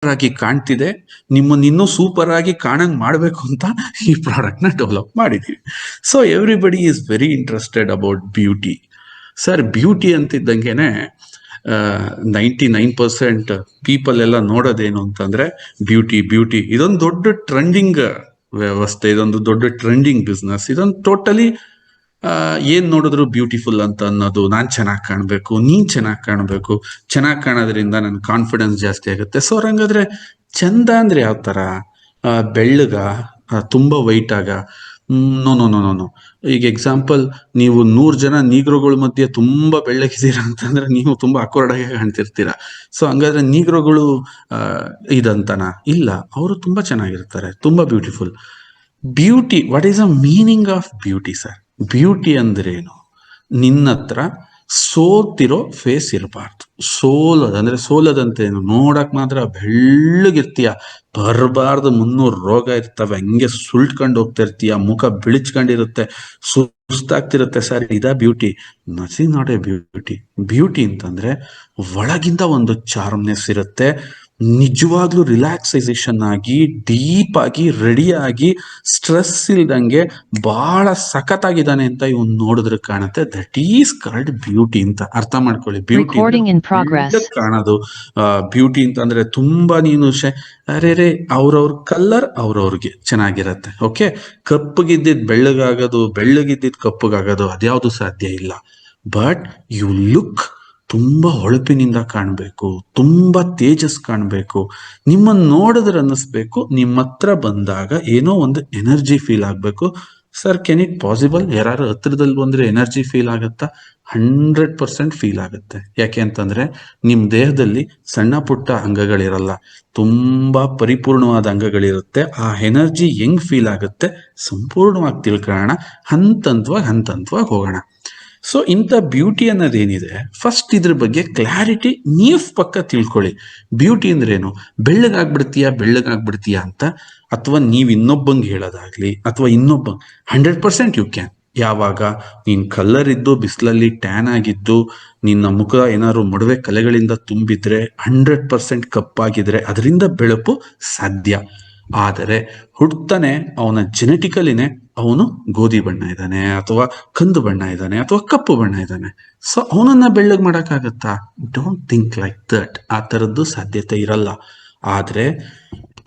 ಆಗಿ ಕಾಣ್ತಿದೆ, ನಿಮ್ಮನ್ನ ಇನ್ನೂ ಸೂಪರ್ ಆಗಿ ಕಾಣಂಗ್ ಮಾಡ್ಬೇಕು ಅಂತ ಈ ಪ್ರಾಡಕ್ಟ್ ನ ಡೆವಲಪ್ ಮಾಡಿದೀವಿ. So everybody is very interested about beauty. Sir beauty ಅಂತಿದ್ದಂಗೆನೆ 99% ಪೀಪಲ್ ಎಲ್ಲ ನೋಡೋದೇನು ಅಂತಂದ್ರೆ ಬ್ಯೂಟಿ ಬ್ಯೂಟಿ. ಇದೊಂದು ದೊಡ್ಡ ಟ್ರೆಂಡಿಂಗ್ ವ್ಯವಸ್ಥೆ, ಇದೊಂದು ದೊಡ್ಡ ಟ್ರೆಂಡಿಂಗ್ ಬಿಸ್ನೆಸ್. ಇದೊಂದು ಟೋಟಲಿ ಏನ್ ನೋಡಿದ್ರು ಬ್ಯೂಟಿಫುಲ್ ಅಂತ ಅನ್ನೋದು. ನಾನ್ ಚೆನ್ನಾಗಿ ಕಾಣ್ಬೇಕು, ನೀನ್ ಚೆನ್ನಾಗಿ ಕಾಣ್ಬೇಕು, ಚೆನ್ನಾಗಿ ಕಾಣೋದ್ರಿಂದ ನನ್ ಕಾನ್ಫಿಡೆನ್ಸ್ ಜಾಸ್ತಿ ಆಗುತ್ತೆ. ಸೊ ಹಂಗಾದ್ರೆ ಚಂದ ಅಂದ್ರೆ ಯಾವ ತರ? ಬೆಳ್ಳಗ, ತುಂಬಾ ವೈಟ್ ಆಗ? No no no no no. ಈಗ ಎಕ್ಸಾಂಪಲ್, ನೀವು 100 ಜನ ನೀಗ್ರೋಗಳ ಮಧ್ಯೆ ತುಂಬಾ ಬೆಳ್ಳಗಿದ್ದೀರಾ ಅಂತಂದ್ರೆ ನೀವು ತುಂಬಾ ಅಕ್ವರ್ಡ್ ಆಗಿ ಕಾಣ್ತಿರ್ತೀರಾ. ಸೊ ಹಂಗಾದ್ರೆ ನೀಗ್ರೋಗಳು ಇದಂತನ? ಇಲ್ಲ, ಅವರು ತುಂಬಾ ಚೆನ್ನಾಗಿರ್ತಾರೆ, ತುಂಬಾ beautiful. Beauty, what is a meaning of beauty sir? Beauty ಅಂದ್ರೇನು? ನಿನ್ನ ಹತ್ರ ಸೋತಿರೋ ಫೇಸ್ ಇರಬಾರ್ದು. ಸೋಲದಂದ್ರೆ ಸೋಲದಂತೇನು? ನೋಡಕ್ ಮಾತ್ರ ಬೆಳ್ಳಗಿರ್ತೀಯ, ಬರಬಾರ್ದು 300 ರೋಗ ಇರ್ತವೆ, ಹಂಗೆ ಸುಲ್ಟ್ಕೊಂಡು ಹೋಗ್ತಿರ್ತೀಯ, ಮುಖ ಬಿಳಿಚ್ಕೊಂಡಿರುತ್ತೆ, ಸುಸ್ತಾಗ್ತಿರುತ್ತೆ. ಸರ್ ಇದಾ beauty? Nothing not A beauty. Beauty ಅಂತಂದ್ರೆ ಒಳಗಿಂದ ಒಂದು ಚಾರ್ಮ್ನೆಸ್ ಇರುತ್ತೆ, ನಿಜವಾಗ್ಲೂ ರಿಲ್ಯಾಕ್ಸೈಸೇಷನ್ ಆಗಿ, ಡೀಪ್ ಆಗಿ, ರೆಡಿ ಆಗಿ, ಸ್ಟ್ರೆಸ್ ಇಲ್ದಂಗೆ ಬಹಳ ಸಖತ್ತಾಗಿದ್ದಾನೆ ಅಂತ ಇವನ್ ನೋಡಿದ್ರೆ ಕಾಣುತ್ತೆ. ದಟ್ ಈಸ್ ಕಾಲ್ಡ್ ಬ್ಯೂಟಿ ಅಂತ ಅರ್ಥ ಮಾಡ್ಕೊಳ್ಳಿ. ಬ್ಯೂಟಿ ಕಾಣೋದು. ಬ್ಯೂಟಿ ಅಂತಂದ್ರೆ ತುಂಬಾ ನೀನು ಅರೆ ಅವ್ರವ್ರ ಕಲರ್ ಅವ್ರವ್ರಿಗೆ ಚೆನ್ನಾಗಿರತ್ತೆ. ಓಕೆ, ಕಪ್ಪಗಿದ್ದಿದ್ ಬೆಳ್ಳಗಾಗೋದು, ಬೆಳ್ಳಗಿದ್ದಿದ್ ಕಪ್ಪಗಾಗೋದು ಅದ್ಯಾವುದು ಸಾಧ್ಯ ಇಲ್ಲ. ಬಟ್ ಯು ಲುಕ್ ತುಂಬಾ ಹೊಳಪಿನಿಂದ ಕಾಣ್ಬೇಕು, ತುಂಬಾ ತೇಜಸ್ ಕಾಣ್ಬೇಕು, ನಿಮ್ಮನ್ನ ನೋಡಿದ್ರೆ ಅನ್ನಿಸ್ಬೇಕು, ನಿಮ್ಮ ಹತ್ರ ಬಂದಾಗ ಏನೋ ಒಂದು ಎನರ್ಜಿ ಫೀಲ್ ಆಗ್ಬೇಕು. Sir Ken it possible? ಯಾರು ಹತ್ರದಲ್ಲಿ ಬಂದ್ರೆ ಎನರ್ಜಿ ಫೀಲ್ ಆಗತ್ತಾ? 100% ಫೀಲ್ ಆಗುತ್ತೆ. ಯಾಕೆ ಅಂತಂದ್ರೆ ನಿಮ್ ದೇಹದಲ್ಲಿ ಸಣ್ಣ ಪುಟ್ಟ ಅಂಗಗಳಿರಲ್ಲ, ತುಂಬಾ ಪರಿಪೂರ್ಣವಾದ ಅಂಗಗಳಿರುತ್ತೆ. ಆ ಎನರ್ಜಿ ಹೆಂಗ್ ಫೀಲ್ ಆಗುತ್ತೆ ಸಂಪೂರ್ಣವಾಗಿ ತಿಳ್ಕೊಳ್ಳೋಣ, ಹಂತಂತವಾಗಿ ಹೋಗೋಣ. ಸೊ ಇಂಥ ಬ್ಯೂಟಿ ಅನ್ನೋದೇನಿದೆ, ಫಸ್ಟ್ ಇದ್ರ ಬಗ್ಗೆ ಕ್ಲಾರಿಟಿ ನೀವು ಪಕ್ಕ ತಿಳ್ಕೊಳ್ಳಿ. ಬ್ಯೂಟಿ ಅಂದ್ರೇನು? ಬೆಳ್ಳಗಾಗ್ಬಿಡ್ತೀಯ ಅಂತ, ಅಥವಾ ನೀವ್ ಇನ್ನೊಬ್ಬಂಗೆ ಹೇಳೋದಾಗ್ಲಿ, ಅಥವಾ 100% ಯು ಕ್ಯಾನ್. ಯಾವಾಗ ನೀನ್ ಕಲರ್ ಇದ್ದು ಬಿಸಿಲಲ್ಲಿ ಟ್ಯಾನ್ ಆಗಿದ್ದು, ನಿನ್ನ ಮುಖ ಏನಾದ್ರು ಮೊಡವೆ ಕಲೆಗಳಿಂದ ತುಂಬಿದ್ರೆ, 100% ಕಪ್ಪಾಗಿದ್ರೆ ಅದರಿಂದ ಬೆಳಪು ಸಾಧ್ಯ. ಆದರೆ ಹುಡ್ತಾನೆ ಅವನ ಜೆನೆಟಿಕಲಿನೇ ಅವನು ಗೋಧಿ ಬಣ್ಣ ಇದ್ದಾನೆ, ಅಥವಾ ಕಂದು ಬಣ್ಣ ಇದ್ದಾನೆ, ಅಥವಾ ಕಪ್ಪು ಬಣ್ಣ ಇದ್ದಾನೆ. ಸೊ ಅವನನ್ನ ಬೆಳ್ಳಗ್ ಮಾಡಕ್ಕಾಗತ್ತಾ? Don't think like that. ಆ ತರದ್ದು ಸಾಧ್ಯತೆ ಇರಲ್ಲ. ಆದ್ರೆ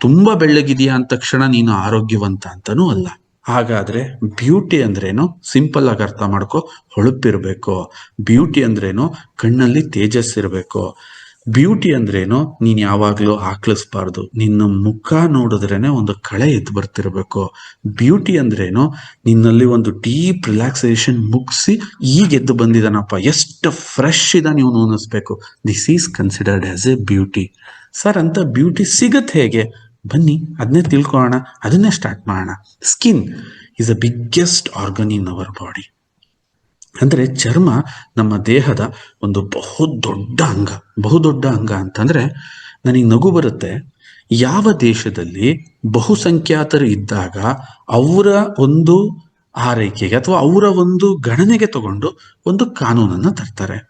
ತುಂಬಾ ಬೆಳ್ಳಗಿದೆಯಾ ಅಂದ ತಕ್ಷಣ ನೀನು ಆರೋಗ್ಯವಂತ ಅಂತಾನೂ ಅಲ್ಲ. ಹಾಗಾದ್ರೆ ಬ್ಯೂಟಿ ಅಂದ್ರೇನು? ಸಿಂಪಲ್ ಆಗಿ ಅರ್ಥ ಮಾಡ್ಕೊ, ಹೊಳಪಿರ್ಬೇಕು. ಬ್ಯೂಟಿ ಅಂದ್ರೇನು? ಕಣ್ಣಲ್ಲಿ ತೇಜಸ್ ಇರ್ಬೇಕು. ಬ್ಯೂಟಿ ಅಂದ್ರೇನು? ನೀನ್ ಯಾವಾಗ್ಲೂ ಆಕ್ಳಿಸ್ಬಾರ್ದು, ನಿನ್ನ ಮುಖ ನೋಡಿದ್ರೇನೆ ಒಂದು ಕಳೆ ಎದ್ದು ಬರ್ತಿರ್ಬೇಕು. ಬ್ಯೂಟಿ ಅಂದ್ರೇನು? ನಿನ್ನಲ್ಲಿ ಒಂದು ಡೀಪ್ ರಿಲ್ಯಾಕ್ಸೇಷನ್ ಮುಗಿಸಿ ಈಗ ಎದ್ದು ಬಂದಿದ್ದಾನಪ್ಪ, ಎಷ್ಟು ಫ್ರೆಶ್ ಇದಾನೆ ಇವನು ಅನ್ನಿಸ್ಬೇಕು. This is considered as a beauty. Sir ಅಂತ ಬ್ಯೂಟಿ ಸಿಗತ್ತೆ ಹೇಗೆ? ಬನ್ನಿ ಅದನ್ನೇ ತಿಳ್ಕೊಳ್ಳೋಣ, ಅದನ್ನೇ ಸ್ಟಾರ್ಟ್ ಮಾಡೋಣ. Skin is a biggest organ in our body. ಅಂದ್ರೆ ಚರ್ಮ ನಮ್ಮ ದೇಹದ ಒಂದು ಬಹುದೊಡ್ಡ ಅಂಗ ಅಂತಂದ್ರೆ ನನಗೆ ನಗು ಬರುತ್ತೆ. ಯಾವ ದೇಶದಲ್ಲಿ ಬಹುಸಂಖ್ಯಾತರು ಇದ್ದಾಗ ಅವರ ಒಂದು ಆರೈಕೆಗೆ ಅಥವಾ ಅವರ ಒಂದು ಗಣನೆಗೆ ತಗೊಂಡು ಒಂದು ಕಾನೂನನ್ನ ತರ್ತಾರೆ.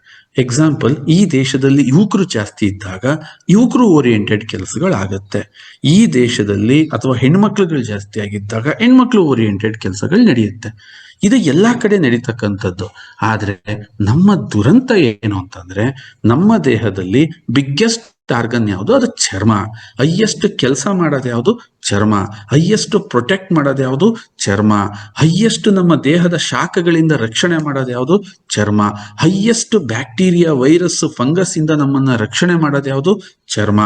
ಎಕ್ಸಾಂಪಲ್, ಈ ದೇಶದಲ್ಲಿ ಯುವಕರು ಜಾಸ್ತಿ ಇದ್ದಾಗ ಯುವಕರು ಓರಿಯೆಂಟೆಡ್ ಕೆಲಸಗಳಾಗತ್ತೆ. ಈ ದೇಶದಲ್ಲಿ ಅಥವಾ ಹೆಣ್ಮಕ್ಳುಗಳು ಜಾಸ್ತಿ ಆಗಿದ್ದಾಗ ಹೆಣ್ಮಕ್ಳು ಓರಿಯೆಂಟೆಡ್ ಕೆಲಸಗಳು ನಡೆಯುತ್ತೆ. ಇದು ಎಲ್ಲಾ ಕಡೆ ನಡೀತಕ್ಕಂಥದ್ದು. ಆದ್ರೆ ನಮ್ಮ ದುರಂತ ಏನು ಅಂತಂದ್ರೆ, ನಮ್ಮ ದೇಹದಲ್ಲಿ ಬಿಗ್ಗೆಸ್ಟ್ ಆರ್ಗನ್ ಯಾವುದು? ಅದು ಚರ್ಮ. ಹೈಯೆಸ್ಟ್ ಕೆಲಸ ಮಾಡೋದು ಯಾವುದು? ಚರ್ಮ. ಹೈಯೆಸ್ಟ್ ಪ್ರೊಟೆಕ್ಟ್ ಮಾಡೋದು ಯಾವುದು? ಚರ್ಮ. ಹೈಯೆಸ್ಟ್ ನಮ್ಮ ದೇಹದ ಶಾಖಗಳಿಂದ ರಕ್ಷಣೆ ಮಾಡೋದು ಯಾವುದು? ಚರ್ಮ. ಹೈಯೆಸ್ಟ್ ಬ್ಯಾಕ್ಟೀರಿಯಾ, ವೈರಸ್, ಫಂಗಸ್ ಇಂದ ನಮ್ಮನ್ನ ರಕ್ಷಣೆ ಮಾಡೋದು ಯಾವುದು? ಚರ್ಮ.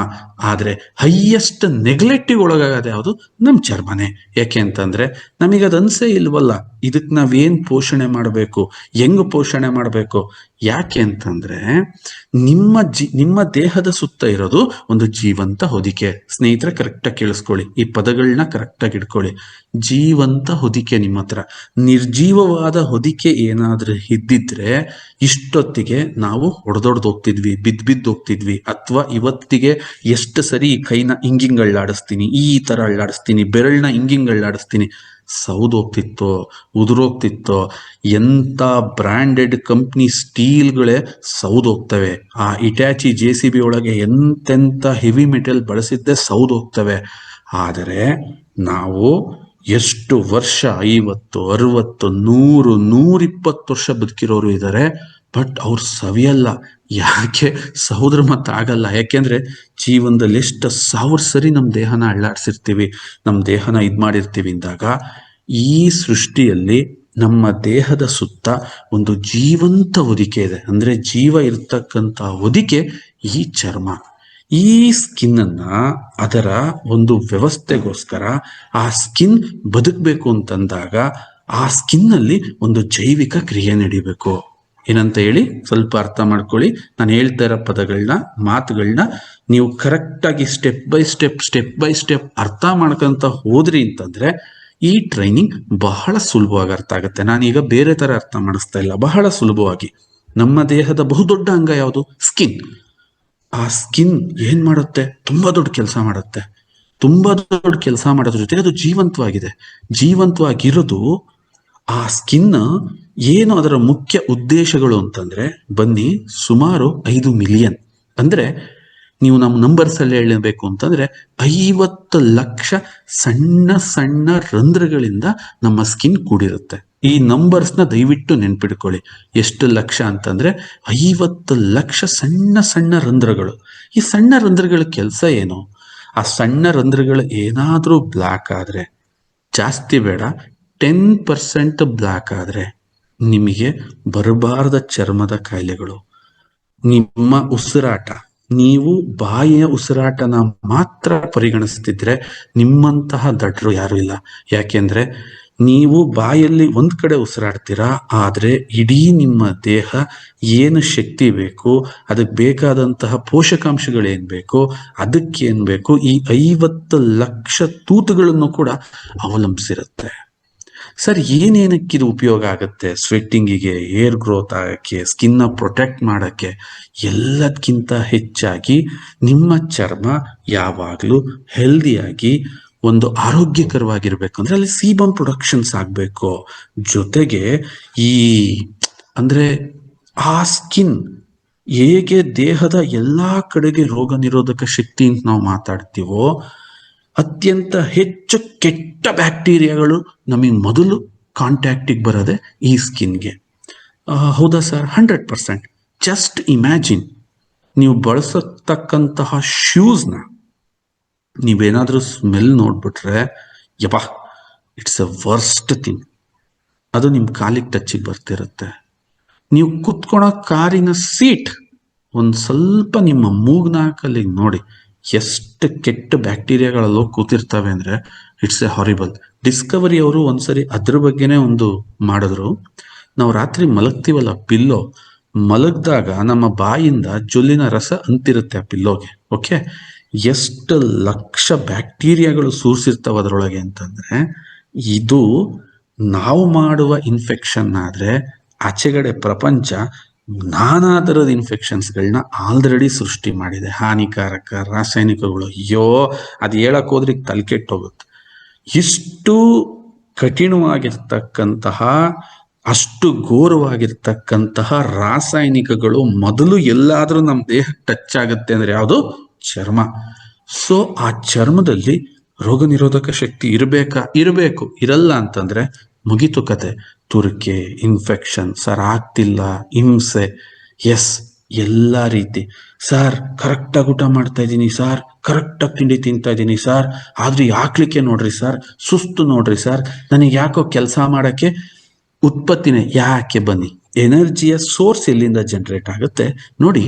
ಆದ್ರೆ ಹೈಯೆಸ್ಟ್ ನೆಗ್ಲೆಕ್ಟಿವ್ ಒಳಗಾಗೋದು ಯಾವುದು? ನಮ್ ಚರ್ಮನೇ. ಯಾಕೆ ಅಂತಂದ್ರೆ ನಮಗದು ಅನ್ಸೇ ಇಲ್ವಲ್ಲ, ಇದಕ್ ನಾವೇನ್ ಪೋಷಣೆ ಮಾಡಬೇಕು, ಹೆಂಗ್ ಪೋಷಣೆ ಮಾಡಬೇಕು. ಯಾಕೆ ಅಂತಂದ್ರೆ ನಿಮ್ಮ ದೇಹದ ಸುತ್ತ ಇರೋದು ಒಂದು ಜೀವಂತ ಹೊದಿಕೆ. ಸ್ನೇಹಿತರೆ ಕರೆಕ್ಟಾಗಿ ಕೇಳಿಸ್ಕೊಳ್ಳಿ, ಈ ಪದಗಳನ್ನ ಕರೆಕ್ಟಾಗಿ ಇಟ್ಕೊಳ್ಳಿ. ಜೀವಂತ ಹೊದಿಕೆ ನಿಮ್ಮ ಹತ್ರ. ನಿರ್ಜೀವವಾದ ಹೊದಿಕೆ ಏನಾದ್ರೂ ಇದ್ದಿದ್ರೆ ಇಷ್ಟೊತ್ತಿಗೆ ನಾವು ಹೋಗ್ತಿದ್ವಿ, ಬಿದ್ದು ಹೋಗ್ತಿದ್ವಿ. ಅಥವಾ ಇವತ್ತಿಗೆ ಎಷ್ಟು ಸರಿ ಕೈನ ಹಿಂಗಿಂಗ್ ಅಳ್ಳಾಡಿಸ್ತೀನಿ, ಈ ತರ ಅಳ್ಳಾಡಿಸ್ತೀನಿ, ಬೆರಳನ್ನ ಹಿಂಗಿಂಗ್ ಅಳ್ಳಾಡಿಸ್ತೀನಿ. ಸೌದೋಗ್ತಿತ್ತೋ, ಉದುರೋಗ್ತಿತ್ತೋ, ಎಂಥ ಬ್ರ್ಯಾಂಡೆಡ್ ಕಂಪ್ನಿ ಸ್ಟೀಲ್ಗಳೇ ಸೌದೋಗ್ತವೆ. ಆ ಇಟ್ಯಾಚಿ JCB ಒಳಗೆ ಎಂತೆಂಥ ಹೆವಿ ಮೆಟೀರಿಯಲ್ ಬಳಸಿದ್ದೇ ಸೌದೋಗ್ತವೆ. ಆದರೆ ನಾವು ಎಷ್ಟು ವರ್ಷ, 50, 60, 100, 120 ವರ್ಷ ಬದುಕಿರೋರು ಇದ್ದಾರೆ. ಬಟ್ ಅವ್ರು ಸವಿಯಲ್ಲ. ಯಾಕೆ? ಸಹೋದರ ಆಗಲ್ಲ. ಯಾಕೆಂದ್ರೆ ಜೀವನದಲ್ಲಿ ಎಷ್ಟು 1000 ಸರಿ ನಮ್ಮ ದೇಹನ ಅಳ್ಳಾಡ್ಸಿರ್ತೀವಿ, ನಮ್ಮ ದೇಹನ ಮಾಡಿರ್ತೀವಿ ಅಂದಾಗ ಈ ಸೃಷ್ಟಿಯಲ್ಲಿ ನಮ್ಮ ದೇಹದ ಸುತ್ತ ಒಂದು ಜೀವಂತ ಹೊದಿಕೆ ಇದೆ. ಅಂದ್ರೆ ಜೀವ ಇರ್ತಕ್ಕಂಥ ಹೊದಿಕೆ ಈ ಚರ್ಮ. ಈ ಸ್ಕಿನ್ ಅನ್ನ ಅದರ ಒಂದು ವ್ಯವಸ್ಥೆಗೋಸ್ಕರ ಆ ಸ್ಕಿನ್ ಬದುಕಬೇಕು ಅಂತಂದಾಗ ಆ ಸ್ಕಿನ್ ಅಲ್ಲಿ ಒಂದು ಜೈವಿಕ ಕ್ರಿಯೆ ನಡಿಬೇಕು. ಏನಂತ ಹೇಳಿ ಸ್ವಲ್ಪ ಅರ್ಥ ಮಾಡ್ಕೊಳ್ಳಿ. ನಾನು ಹೇಳ್ತಾ ಇರೋ ಪದಗಳನ್ನ, ಮಾತುಗಳನ್ನ ನೀವು ಕರೆಕ್ಟ್ ಆಗಿ ಸ್ಟೆಪ್ ಬೈ ಸ್ಟೆಪ್ ಅರ್ಥ ಮಾಡ್ಕೊಂತ ಹೋದ್ರಿ ಅಂತಂದ್ರೆ ಈ ಟ್ರೈನಿಂಗ್ ಬಹಳ ಸುಲಭವಾಗಿ ಅರ್ಥ ಆಗುತ್ತೆ. ನಾನೀಗ ಬೇರೆ ತರ ಅರ್ಥ ಮಾಡಿಸ್ತಾ ಇಲ್ಲ, ಬಹಳ ಸುಲಭವಾಗಿ. ನಮ್ಮ ದೇಹದ ಬಹುದೊಡ್ಡ ಅಂಗ ಯಾವುದು? ಸ್ಕಿನ್. ಆ ಸ್ಕಿನ್ ಏನ್ ಮಾಡುತ್ತೆ? ತುಂಬಾ ದೊಡ್ಡ ಕೆಲಸ ಮಾಡುತ್ತೆ. ತುಂಬಾ ದೊಡ್ಡ ಕೆಲಸ ಮಾಡೋದ್ರ ಜೊತೆ ಅದು ಜೀವಂತವಾಗಿದೆ. ಜೀವಂತವಾಗಿರೋದು ಆ ಸ್ಕಿನ್. ಏನು ಅದರ ಮುಖ್ಯ ಉದ್ದೇಶಗಳು ಅಂತಂದ್ರೆ ಬನ್ನಿ, ಸುಮಾರು 5 ಮಿಲಿಯನ್, ಅಂದ್ರೆ ನೀವು ನಮ್ಮ ನಂಬರ್ಸ್ ಅಲ್ಲಿ ಹೇಳಬೇಕು ಅಂತಂದ್ರೆ 50 ಲಕ್ಷ ಸಣ್ಣ ಸಣ್ಣ ರಂಧ್ರಗಳಿಂದ ನಮ್ಮ ಸ್ಕಿನ್ ಕೂಡಿರುತ್ತೆ. ಈ ನಂಬರ್ಸ್ನ ದಯವಿಟ್ಟು ನೆನ್ಪಿಡ್ಕೊಳ್ಳಿ. ಎಷ್ಟು ಲಕ್ಷ ಅಂತಂದ್ರೆ 50 ಲಕ್ಷ ಸಣ್ಣ ಸಣ್ಣ ರಂಧ್ರಗಳು. ಈ ಸಣ್ಣ ರಂಧ್ರಗಳ ಕೆಲಸ ಏನು? ಆ ಸಣ್ಣ ರಂಧ್ರಗಳು ಏನಾದ್ರೂ ಬ್ಲಾಕ್ ಆದ್ರೆ, ಜಾಸ್ತಿ ಬೇಡ, 10% ಬ್ಲಾಕ್ ಆದ್ರೆ ನಿಮಗೆ ಬರಬಾರದ ಚರ್ಮದ ಕಾಯಿಲೆಗಳು. ನಿಮ್ಮ ಉಸಿರಾಟ, ನೀವು ಬಾಯಿಯ ಉಸಿರಾಟನ ಮಾತ್ರ ಪರಿಗಣಿಸ್ತಿದ್ರೆ ನಿಮ್ಮಂತಹ ದಡ್ರು ಯಾರು ಇಲ್ಲ. ಯಾಕೆಂದ್ರೆ ನೀವು ಬಾಯಲ್ಲಿ ಒಂದ್ ಕಡೆ ಉಸಿರಾಡ್ತೀರಾ, ಆದ್ರೆ ಇಡೀ ನಿಮ್ಮ ದೇಹ ಏನು ಶಕ್ತಿ ಬೇಕು, ಅದಕ್ಕೆ ಬೇಕಾದಂತಹ ಪೋಷಕಾಂಶಗಳೇನ್ ಬೇಕು, ಅದಕ್ಕೇನ್ ಬೇಕು, ಈ 50 ಲಕ್ಷ ತೂತುಗಳನ್ನು ಕೂಡ ಅವಲಂಬಿಸಿರುತ್ತೆ. ಸರ್, ಏನೇನಕ್ಕಿದು ಉಪಯೋಗ ಆಗುತ್ತೆ? ಸ್ವೆಟ್ಟಿಂಗಿಗೆ, ಏರ್ ಗ್ರೋತ್ ಆಗಕ್ಕೆ, ಸ್ಕಿನ್ನ ಪ್ರೊಟೆಕ್ಟ್ ಮಾಡಕ್ಕೆ. ಎಲ್ಲದಕ್ಕಿಂತ ಹೆಚ್ಚಾಗಿ ನಿಮ್ಮ ಚರ್ಮ ಯಾವಾಗಲೂ ಹೆಲ್ದಿಯಾಗಿ ಒಂದು ಆರೋಗ್ಯಕರವಾಗಿರ್ಬೇಕು ಅಂದ್ರೆ ಅಲ್ಲಿ ಸೀಬಮ್ ಪ್ರೊಡಕ್ಷನ್ಸ್ ಆಗ್ಬೇಕು. ಜೊತೆಗೆ ಈ ಅಂದ್ರೆ ಆ ಸ್ಕಿನ್ ಹೇಗೆ ದೇಹದ ಎಲ್ಲಾ ಕಡೆಗೆ ರೋಗ ನಿರೋಧಕ ಶಕ್ತಿ ಅಂತ ನಾವು ಮಾತಾಡ್ತೀವೋ, ಅತ್ಯಂತ ಹೆಚ್ಚು ಕೆಟ್ಟ ಬ್ಯಾಕ್ಟೀರಿಯಾಗಳು ನಮಗೆ ಮೊದಲು ಕಾಂಟ್ಯಾಕ್ಟಿಗೆ ಬರೋದೆ ಈ ಸ್ಕಿನ್ಗೆ. ಹೌದಾ ಸರ್? 100%. ಜಸ್ಟ್ ಇಮ್ಯಾಜಿನ್, ನೀವು ಬಳಸತಕ್ಕಂತಹ ಶೂಸ್ನ ನೀವೇನಾದ್ರೂ ಸ್ಮೆಲ್ ನೋಡ್ಬಿಟ್ರೆ, ಯಪ್ಪಾ, ಇಟ್ಸ್ ಅ ವರ್ಸ್ಟ್ ಥಿಂಗ್. ಅದು ನಿಮ್ಮ ಕಾಲಿಗೆ ಟಚ್ಚಿಗೆ ಬರ್ತಿರುತ್ತೆ. ನೀವು ಕುತ್ಕೊಳೋ ಕಾರಿನ ಸೀಟ್ ಒಂದು ಸ್ವಲ್ಪ ನಿಮ್ಮ ಮೂಗ್ನಾಕಲ್ಲಿಗೆ ನೋಡಿ, ಎಷ್ಟು ಕೆಟ್ಟ ಬ್ಯಾಕ್ಟೀರಿಯಾಗಳಲ್ಲೋ ಕೂತಿರ್ತವೆ ಅಂದ್ರೆ ಇಟ್ಸ್ ಎ ಹಾರಿಬಲ್. ಡಿಸ್ಕವರಿ ಅವರು ಒಂದ್ಸರಿ ಅದ್ರ ಬಗ್ಗೆನೇ ಒಂದು ಮಾಡಿದ್ರು. ನಾವು ರಾತ್ರಿ ಮಲಗ್ತೀವಲ್ಲ, ಪಿಲ್ಲೋ ಮಲಗ್ದಾಗ ನಮ್ಮ ಬಾಯಿಂದ ಜೊಲ್ಲಿನ ರಸ ಅಂತಿರುತ್ತೆ ಆ ಪಿಲ್ಲೋಗೆ. ಓಕೆ, ಎಷ್ಟು ಲಕ್ಷ ಬ್ಯಾಕ್ಟೀರಿಯಾಗಳು ಸೂರ್ಸಿರ್ತಾವ ಅದರೊಳಗೆ ಅಂತಂದ್ರೆ, ಇದು ನಾವು ಮಾಡುವ ಇನ್ಫೆಕ್ಷನ್ ಆದ್ರೆ ಆಚೆಗಡೆ ಪ್ರಪಂಚ ನಾನಾ ತರದ ಇನ್ಫೆಕ್ಷನ್ಸ್ಗಳನ್ನ ಆಲ್ರೆಡಿ ಸೃಷ್ಟಿ ಮಾಡಿದೆ. ಹಾನಿಕಾರಕ ರಾಸಾಯನಿಕಗಳು, ಅಯ್ಯೋ ಅದು ಹೇಳಕ್ ಹೋದ್ರೆ ತಲೆ ಕೆಟ್ಟೋಗುತ್ತೆ. ಇಷ್ಟು ಕಠಿಣವಾಗಿರ್ತಕ್ಕಂತಹ, ಅಷ್ಟು ಘೋರವಾಗಿರ್ತಕ್ಕಂತಹ ರಾಸಾಯನಿಕಗಳು ಮೊದಲು ಎಲ್ಲಾದ್ರೂ ನಮ್ಮ ದೇಹಕ್ಕೆ ಟಚ್ ಆಗುತ್ತೆ ಅಂದ್ರೆ ಯಾವುದು? ಚರ್ಮ. ಸೊ ಆ ಚರ್ಮದಲ್ಲಿ ರೋಗ ನಿರೋಧಕ ಶಕ್ತಿ ಇರಬೇಕು. ಇರಲ್ಲ ಅಂತಂದ್ರೆ ಮುಗಿತು ಕತೆ. ತುರಿಕೆ, ಇನ್ಫೆಕ್ಷನ್, ಸರ್ ಆಗ್ತಿಲ್ಲ, ಹಿಂಸೆ, ಎಸ್, ಎಲ್ಲ ರೀತಿ. ಸರ್ ಕರೆಕ್ಟಾಗಿ ಊಟ ಮಾಡ್ತಾ ಇದ್ದೀನಿ ಸರ್, ಕರೆಕ್ಟಾಗಿ ತಿಂಡಿ ತಿಂತಾ ಇದ್ದೀನಿ ಸರ್, ಆದ್ರೆ ಯಾಕ್ಲಿಕ್ಕೆ ನೋಡ್ರಿ ಸರ್, ಸುಸ್ತು ನೋಡ್ರಿ ಸರ್, ನನಗೆ ಯಾಕೋ ಕೆಲಸ ಮಾಡಕ್ಕೆ ಉತ್ಪತ್ತಿನೇ ಯಾಕೆ? ಬನ್ನಿ, ಎನರ್ಜಿಯ ಸೋರ್ಸ್ ಎಲ್ಲಿಂದ ಜನರೇಟ್ ಆಗುತ್ತೆ ನೋಡಿ.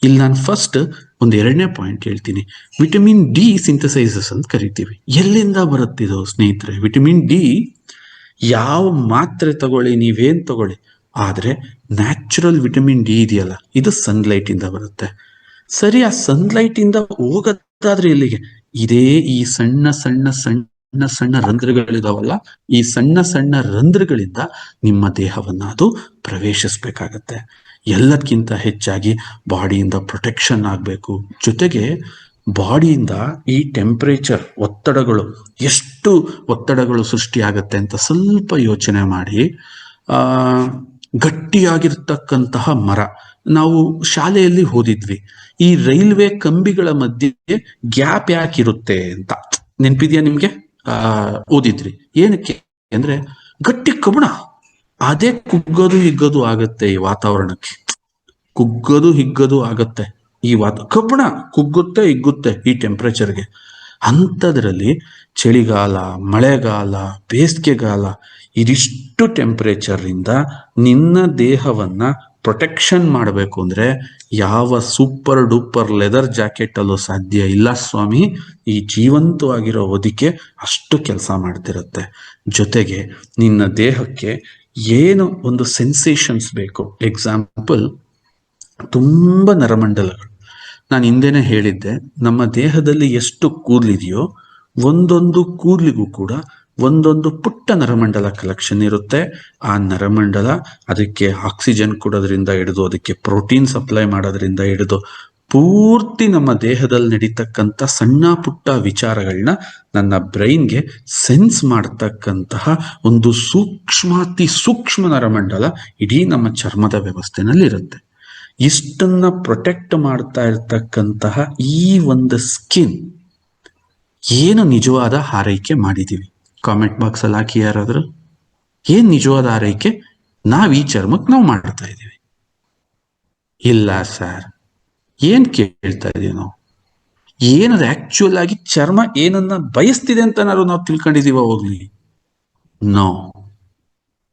ಇಲ್ಲಿ ನಾನು ಫಸ್ಟ್ ಒಂದು 2ನೇ ಪಾಯಿಂಟ್ ಹೇಳ್ತೀನಿ. ವಿಟಮಿನ್ ಡಿ ಸಿಂಥಸೈಸಸ್ ಅಂತ ಕರಿತೀವಿ. ಎಲ್ಲಿಂದ ಬರುತ್ತಿದ್ದು ಸ್ನೇಹಿತರೆ? ವಿಟಮಿನ್ ಡಿ ಯಾವ ಮಾತ್ರೆ ತಗೊಳ್ಳಿ, ನೀವೇನ್ ತಗೊಳ್ಳಿ, ಆದ್ರೆ ನ್ಯಾಚುರಲ್ ವಿಟಮಿನ್ ಡಿ ಇದೆಯಲ್ಲ, ಇದು ಸನ್ಲೈಟ್ ಇಂದ ಬರುತ್ತೆ. ಸರಿ, ಆ ಸನ್ಲೈಟ್ ಇಂದ ಹೋಗೋದಾದ್ರೆ ಎಲ್ಲಿಗೆ? ಇದೇ ಈ ಸಣ್ಣ ಸಣ್ಣ ಸಣ್ಣ ಸಣ್ಣ ರಂಧ್ರಗಳಿದಾವಲ್ಲ, ಈ ಸಣ್ಣ ಸಣ್ಣ ರಂಧ್ರಗಳಿಂದ ನಿಮ್ಮ ದೇಹವನ್ನ ಅದು ಪ್ರವೇಶಿಸ್ಬೇಕಾಗತ್ತೆ. ಎಲ್ಲದಕ್ಕಿಂತ ಹೆಚ್ಚಾಗಿ ಬಾಡಿಯಿಂದ ಪ್ರೊಟೆಕ್ಷನ್ ಆಗ್ಬೇಕು. ಜೊತೆಗೆ ಬಾಡಿಯಿಂದ ಈ ಟೆಂಪರೇಚರ್ ಎಷ್ಟು ಒತ್ತಡಗಳು ಸೃಷ್ಟಿಯಾಗತ್ತೆ ಅಂತ ಸ್ವಲ್ಪ ಯೋಚನೆ ಮಾಡಿ. ಆ ಗಟ್ಟಿಯಾಗಿರ್ತಕ್ಕಂತಹ ಮರ, ನಾವು ಶಾಲೆಯಲ್ಲಿ ಓದಿದ್ವಿ, ಈ ರೈಲ್ವೆ ಕಂಬಿಗಳ ಮಧ್ಯೆ ಗ್ಯಾಪ್ ಯಾಕಿರುತ್ತೆ ಅಂತ ನೆನ್ಪಿದ್ಯಾ ನಿಮ್ಗೆ? ಓದಿದ್ರಿ. ಏನಕ್ಕೆ ಅಂದ್ರೆ ಗಟ್ಟಿ ಕಬ್ಬಣ, ಅದೇ ಕುಗ್ಗೋದು ಹಿಗ್ಗೋದು ಆಗತ್ತೆ ಈ ವಾತಾವರಣಕ್ಕೆ, ಕುಗ್ಗೋದು ಹಿಗ್ಗೋದು ಆಗತ್ತೆ ಈ ಕಬ್ಬಣ ಕುಗ್ಗುತ್ತೆ ಹಿಗ್ಗುತ್ತೆ ಈ ಟೆಂಪರೇಚರ್ಗೆ. ಅಂಥದ್ರಲ್ಲಿ ಚಳಿಗಾಲ, ಮಳೆಗಾಲ, ಬೇಸಿಗೆಗಾಲ, ಇದಿಷ್ಟು ಟೆಂಪರೇಚರ್ ಇಂದ ನಿನ್ನ ದೇಹವನ್ನ ಪ್ರೊಟೆಕ್ಷನ್ ಮಾಡಬೇಕು ಅಂದ್ರೆ ಯಾವ ಸೂಪರ್ ಡೂಪರ್ ಲೆದರ್ ಜಾಕೆಟ್ ಅಲ್ಲೂ ಸಾಧ್ಯ ಇಲ್ಲ ಸ್ವಾಮಿ. ಈ ಜೀವಂತವಾಗಿರೋ ಹೊದಿಕೆ ಅಷ್ಟು ಕೆಲಸ ಮಾಡ್ತಿರತ್ತೆ. ಜೊತೆಗೆ ನಿನ್ನ ದೇಹಕ್ಕೆ ಏನು ಒಂದು ಸೆನ್ಸೇಷನ್ಸ್ ಬೇಕು. ಎಕ್ಸಾಂಪಲ್, ತುಂಬಾ ನರಮಂಡಲಗಳು. ನಾನು ಹಿಂದೆನೆ ಹೇಳಿದ್ದೆ, ನಮ್ಮ ದೇಹದಲ್ಲಿ ಎಷ್ಟು ಕೂದಲಿದೆಯೋ ಒಂದೊಂದು ಕೂದಲಿಗೂ ಕೂಡ ಒಂದೊಂದು ಪುಟ್ಟ ನರಮಂಡಲ ಕಲೆಕ್ಷನ್ ಇರುತ್ತೆ. ಆ ನರಮಂಡಲ ಅದಕ್ಕೆ ಆಕ್ಸಿಜನ್ ಕೊಡೋದ್ರಿಂದ ಹಿಡಿದು, ಅದಕ್ಕೆ ಪ್ರೋಟೀನ್ ಸಪ್ಲೈ ಮಾಡೋದ್ರಿಂದ ಹಿಡಿದು, ಪೂರ್ತಿ ನಮ್ಮ ದೇಹದಲ್ಲಿ ನಡೀತಕ್ಕಂಥ ಸಣ್ಣ ಪುಟ್ಟ ವಿಚಾರಗಳನ್ನ ನನ್ನ ಬ್ರೈನ್ಗೆ ಸೆನ್ಸ್ ಮಾಡತಕ್ಕಂತಹ ಒಂದು ಸೂಕ್ಷ್ಮಾತಿ ಸೂಕ್ಷ್ಮ ನರಮಂಡಲ ಇಡೀ ನಮ್ಮ ಚರ್ಮದ ವ್ಯವಸ್ಥೆನಲ್ಲಿ ಇರುತ್ತೆ. ಇಷ್ಟನ್ನ ಪ್ರೊಟೆಕ್ಟ್ ಮಾಡ್ತಾ ಇರ್ತಕ್ಕಂತಹ ಈ ಒಂದು ಸ್ಕಿನ್ ಏನು ನಿಜವಾದ ಆರೈಕೆ ಮಾಡಿದೀವಿ? ಕಾಮೆಂಟ್ ಬಾಕ್ಸ್ ಅಲ್ಲಿ ಹಾಕಿ ಯಾರಾದ್ರು. ಏನ್ ನಿಜವಾದ ಆರೈಕೆ ನಾವ್ ಈ ಚರ್ಮಕ್ಕೆ ನಾವು ಮಾಡ್ತಾ ಇದೀವಿ? ಇಲ್ಲ ಸರ್, ಏನ್ ಕೇಳ್ತಾ ಇದೀವಿ ನಾವು? ಏನದು ಆಕ್ಚುಯಲ್ ಆಗಿ ಚರ್ಮ ಏನನ್ನ ಬಯಸ್ತಿದೆ ಅಂತ ನಾವು ತಿಳ್ಕೊಂಡಿದೀವ? ಹೋಗ್ಲಿ, ನೋ.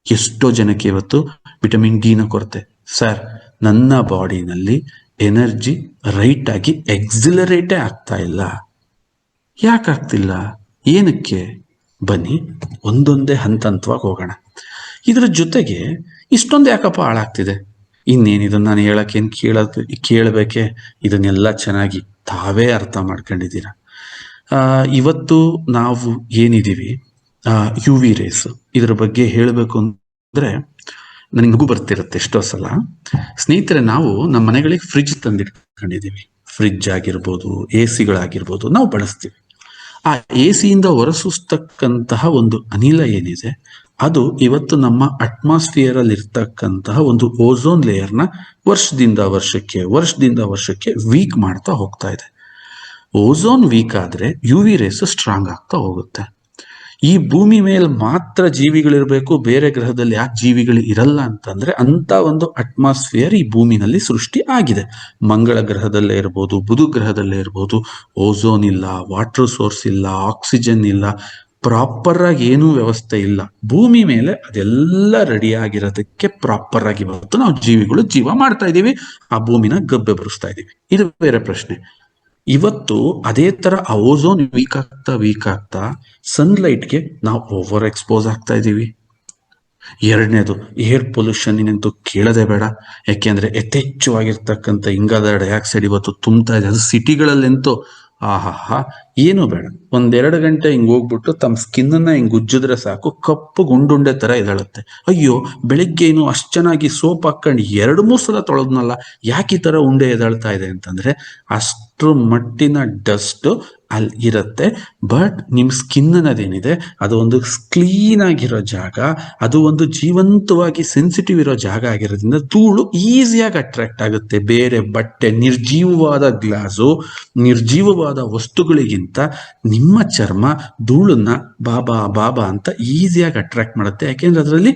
ಎಷ್ಟೋ ಜನಕ್ಕೆ ಇವತ್ತು ವಿಟಮಿನ್ ಡಿ ನ ಕೊರತೆ. ಸರ್, ನನ್ನ ಬಾಡಿನಲ್ಲಿ ಎನರ್ಜಿ ರೈಟ್ ಆಗಿ ಎಕ್ಸಿಲರೇಟೇ ಆಗ್ತಾ ಇಲ್ಲ. ಯಾಕಾಗ್ತಿಲ್ಲ? ಏನಕ್ಕೆ? ಬನ್ನಿ ಒಂದೊಂದೇ ಹಂತವಾಗಿ ಹೋಗೋಣ. ಇದ್ರ ಜೊತೆಗೆ ಇಷ್ಟೊಂದು ಯಾಕಪ್ಪ ಹಾಳಾಗ್ತಿದೆ? ಇನ್ನೇನಿದನ್ನ ನಾನು ಹೇಳಕ್ಕೇನು ಕೇಳಬೇಕೆ? ಇದನ್ನೆಲ್ಲ ಚೆನ್ನಾಗಿ ತಾವೇ ಅರ್ಥ ಮಾಡ್ಕೊಂಡಿದ್ದೀರ. ಇವತ್ತು ನಾವು ಏನಿದ್ದೀವಿ, ಯು ವಿ ರೇಸ್, ಇದ್ರ ಬಗ್ಗೆ ಹೇಳಬೇಕು ಅಂದ್ರೆ ನನಗೆ ನಗು ಬರ್ತಿರುತ್ತೆ ಎಷ್ಟೋ ಸಲ. ಸ್ನೇಹಿತರೆ, ನಾವು ನಮ್ಮ ಮನೆಗಳಿಗೆ ಫ್ರಿಡ್ಜ್ ತಂದಿಟ್ಕೊಂಡಿದ್ದೀವಿ. ಫ್ರಿಡ್ಜ್ ಆಗಿರ್ಬೋದು, ಎ ಸಿಗಳಾಗಿರ್ಬೋದು, ನಾವು ಬಳಸ್ತೀವಿ. ಆ ಎ ಸಿಯಿಂದ ಹೊರಸೂಸ್ತಕ್ಕಂತಹ ಒಂದು ಅನಿಲ ಏನಿದೆ, ಅದು ಇವತ್ತು ನಮ್ಮ ಅಟ್ಮಾಸ್ಫಿಯರ್ ಅಲ್ಲಿ ಇರ್ತಕ್ಕಂತಹ ಒಂದು ಓಝೋನ್ ಲೇಯರ್ನ ವರ್ಷದಿಂದ ವರ್ಷಕ್ಕೆ ವೀಕ್ ಮಾಡ್ತಾ ಹೋಗ್ತಾ ಇದೆ. ಓಝೋನ್ ವೀಕ್ ಆದ್ರೆ ಯು ವಿ ರೇಸ್ ಸ್ಟ್ರಾಂಗ್ ಆಗ್ತಾ ಹೋಗುತ್ತೆ. ಈ ಭೂಮಿ ಮೇಲೆ ಮಾತ್ರ ಜೀವಿಗಳಿರ್ಬೇಕು, ಬೇರೆ ಗ್ರಹದಲ್ಲಿ ಯಾಕೆ ಜೀವಿಗಳು ಇರಲ್ಲ ಅಂತಂದ್ರೆ ಅಂತ ಒಂದು ಅಟ್ಮಾಸ್ಫಿಯರ್ ಈ ಭೂಮಿನಲ್ಲಿ ಸೃಷ್ಟಿ ಆಗಿದೆ. ಮಂಗಳ ಗ್ರಹದಲ್ಲೇ ಇರ್ಬೋದು, ಬುಧ ಗ್ರಹದಲ್ಲೇ ಇರ್ಬೋದು, ಓಝೋನ್ ಇಲ್ಲ, ವಾಟರ್ ಸೋರ್ಸ್ ಇಲ್ಲ, ಆಕ್ಸಿಜನ್ ಇಲ್ಲ, ಪ್ರಾಪರ್ ಆಗಿ ಏನೂ ವ್ಯವಸ್ಥೆ ಇಲ್ಲ. ಭೂಮಿ ಮೇಲೆ ಅದೆಲ್ಲ ರೆಡಿ ಆಗಿರೋದಕ್ಕೆ ಪ್ರಾಪರ್ ಆಗಿ ಇವತ್ತು ನಾವು ಜೀವಿಗಳು ಜೀವ ಮಾಡ್ತಾ ಇದೀವಿ, ಆ ಭೂಮಿನ ಗಬ್ಬೆ ಬರಿಸ್ತಾ ಇದೀವಿ. ಇದು ಬೇರೆ ಪ್ರಶ್ನೆ. ಇವತ್ತು ಅದೇ ತರ ಓಝೋನ್ ವೀಕ್ ಆಗ್ತಾ ಸನ್ಲೈಟ್ಗೆ ನಾವು ಓವರ್ ಎಕ್ಸ್ಪೋಸ್ ಆಗ್ತಾ ಇದೀವಿ. ಎರಡನೇದು, ಏರ್ ಪೊಲ್ಯೂಷನ್ ಇನ್ನಂತೂ ಕೇಳದೆ ಬೇಡ. ಯಾಕೆಂದ್ರೆ ಯಥೇಚ್ಛವಾಗಿರ್ತಕ್ಕಂಥ ಇಂಗಾಲದ ಡೈಆಕ್ಸೈಡ್ ಇವತ್ತು ತುಂಬ್ತಾ ಇದೆ. ಅದು ಸಿಟಿಗಳಲ್ಲಂತೂ ಆಹಾ ಏನು ಬೇಡ, 1-2 ಗಂಟೆ ಹಿಂಗ್ ಹೋಗ್ಬಿಟ್ಟು ತಮ್ಮ ಸ್ಕಿನ್ ಅನ್ನ ಹಿಂಗ್ ಉಜ್ಜಿದ್ರೆ ಸಾಕು, ಕಪ್ಪು ಗುಂಡುಂಡೆ ತರ ಎದಳುತ್ತೆ. ಅಯ್ಯೋ, ಬೆಳಿಗ್ಗೆ ಏನು ಅಷ್ಟು ಚೆನ್ನಾಗಿ ಸೋಪ್ ಹಾಕೊಂಡು 2-3 ಸಲ ತೊಳೆದ್ನಲ್ಲ, ಯಾಕೆ ಈ ತರ ಉಂಡೆ ಎದಳ್ತಾ ಇದೆ ಅಂತಂದ್ರೆ ಅಷ್ಟ್ರ ಮಟ್ಟಿನ ಡಸ್ಟ್ ಅಲ್ಲಿ ಇರುತ್ತೆ. ಬಟ್ ನಿಮ್ ಸ್ಕಿನ್ ಅನ್ನೋದೇನಿದೆ ಅದು ಒಂದು ಕ್ಲೀನ್ ಆಗಿರೋ ಜಾಗ, ಅದು ಒಂದು ಜೀವಂತವಾಗಿ ಸೆನ್ಸಿಟಿವ್ ಇರೋ ಜಾಗ ಆಗಿರೋದ್ರಿಂದ ಧೂಳು ಈಸಿಯಾಗಿ ಅಟ್ರಾಕ್ಟ್ ಆಗುತ್ತೆ. ಬೇರೆ ಬಟ್ಟೆ, ನಿರ್ಜೀವವಾದ ಗ್ಲಾಸು, ನಿರ್ಜೀವವಾದ ವಸ್ತುಗಳಿಗಿಂತ ನಿಮ್ಮ ಚರ್ಮ ಧೂಳನ್ನ ಬಾಬಾ ಅಂತ ಈಸಿಯಾಗಿ ಅಟ್ರಾಕ್ಟ್ ಮಾಡುತ್ತೆ. ಯಾಕೆಂದ್ರೆ ಅದರಲ್ಲಿ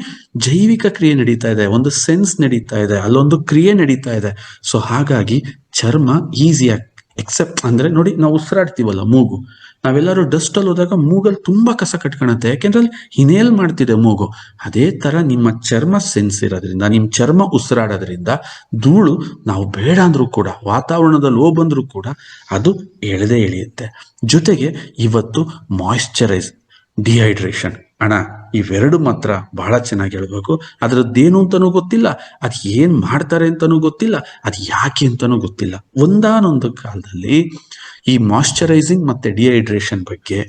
ಜೈವಿಕ ಕ್ರಿಯೆ ನಡೀತಾ ಇದೆ, ಒಂದು ಸೆನ್ಸ್ ನಡೀತಾ ಇದೆ, ಅಲ್ಲೊಂದು ಕ್ರಿಯೆ ನಡೀತಾ ಇದೆ. ಸೊ ಹಾಗಾಗಿ ಚರ್ಮ ಈಸಿಯಾಗಿ ಎಕ್ಸೆಪ್ಟ್ ಅಂದ್ರೆ ನೋಡಿ, ನಾವು ಉಸಿರಾಡ್ತೀವಲ್ಲ, ಮೂಗು, ನಾವೆಲ್ಲರೂ ಡಸ್ಟ್ ಅಲ್ಲಿ ಹೋದಾಗ ಮೂಗಲ್ಲಿ ತುಂಬಾ ಕಸ ಕಟ್ಕೊಳತ್ತೆ, ಯಾಕೆಂದ್ರೆ ಅಲ್ಲಿ ಇನೇಲ್ ಮಾಡ್ತಿದೆ ಮೂಗು. ಅದೇ ತರ ನಿಮ್ಮ ಚರ್ಮ ಸೆನ್ಸ್ ಇರೋದ್ರಿಂದ, ನಿಮ್ ಚರ್ಮ ಉಸಿರಾಡೋದ್ರಿಂದ ಧೂಳು ನಾವು ಬೇಡ ಅಂದ್ರೂ ಕೂಡ, ವಾತಾವರಣದಲ್ಲಿ ಬಂದ್ರೂ ಕೂಡ ಅದು ಎಳೆದೇ ಎಳೆಯುತ್ತೆ. ಜೊತೆಗೆ ಇವತ್ತು ಮಾಯಿಶ್ಚರೈಸ್, ಡಿಹೈಡ್ರೇಷನ್, ಅಣ್ಣ ಇವೆರಡು ಮಾತ್ರ ಬಹಳ ಚೆನ್ನಾಗಿ ಹೇಳ್ಬೇಕು. ಅದ್ರದ್ದೇನು ಅಂತಾನೂ ಗೊತ್ತಿಲ್ಲ, ಅದ್ ಏನ್ ಮಾಡ್ತಾರೆ ಅಂತಾನೂ ಗೊತ್ತಿಲ್ಲ, ಅದ್ ಯಾಕೆ ಅಂತಾನೂ ಗೊತ್ತಿಲ್ಲ. ಒಂದಾನೊಂದು ಕಾಲದಲ್ಲಿ ಈ ಮಾಯಿಶ್ಚರೈಸಿಂಗ್ ಮತ್ತೆ ಡಿಹೈಡ್ರೇಷನ್ ಬಗ್ಗೆ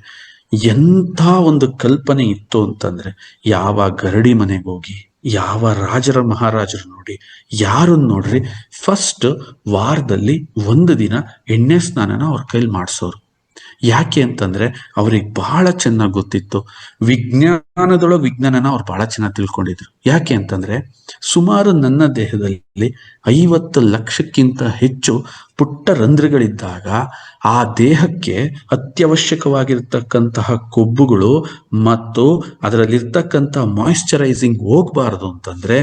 ಎಂಥ ಒಂದು ಕಲ್ಪನೆ ಇತ್ತು ಅಂತಂದ್ರೆ, ಯಾವ ಗರಡಿ ಮನೆಗೆ ಹೋಗಿ ಯಾವ ರಾಜರ ಮಹಾರಾಜರು ನೋಡಿ, ಯಾರನ್ನ ನೋಡ್ರಿ, ಫಸ್ಟ್ ವಾರದಲ್ಲಿ ಒಂದು ದಿನ ಎಣ್ಣೆ ಸ್ನಾನನ ಅವ್ರ ಕೈಲಿ ಮಾಡಿಸೋರು. ಯಾಕೆ ಅಂತಂದ್ರೆ ಅವ್ರಿಗೆ ಬಹಳ ಚೆನ್ನಾಗಿ ಗೊತ್ತಿತ್ತು, ವಿಜ್ಞಾನದೊಳಗೆ ವಿಜ್ಞಾನನ ಅವ್ರು ಬಹಳ ಚೆನ್ನಾಗಿ ತಿಳ್ಕೊಂಡಿದ್ರು. ಯಾಕೆ ಅಂತಂದ್ರೆ ಸುಮಾರು ನನ್ನ ದೇಹದಲ್ಲಿ 50 ಲಕ್ಷಕ್ಕಿಂತ ಹೆಚ್ಚು ಪುಟ್ಟ ರಂಧ್ರಗಳಿದ್ದಾಗ ಆ ದೇಹಕ್ಕೆ ಅತ್ಯವಶ್ಯಕವಾಗಿರ್ತಕ್ಕಂತಹ ಕೊಬ್ಬುಗಳು ಮತ್ತು ಅದರಲ್ಲಿರ್ತಕ್ಕಂಥ ಮಾಯಿಶ್ಚರೈಸಿಂಗ್ ಹೋಗ್ಬಾರ್ದು ಅಂತಂದ್ರೆ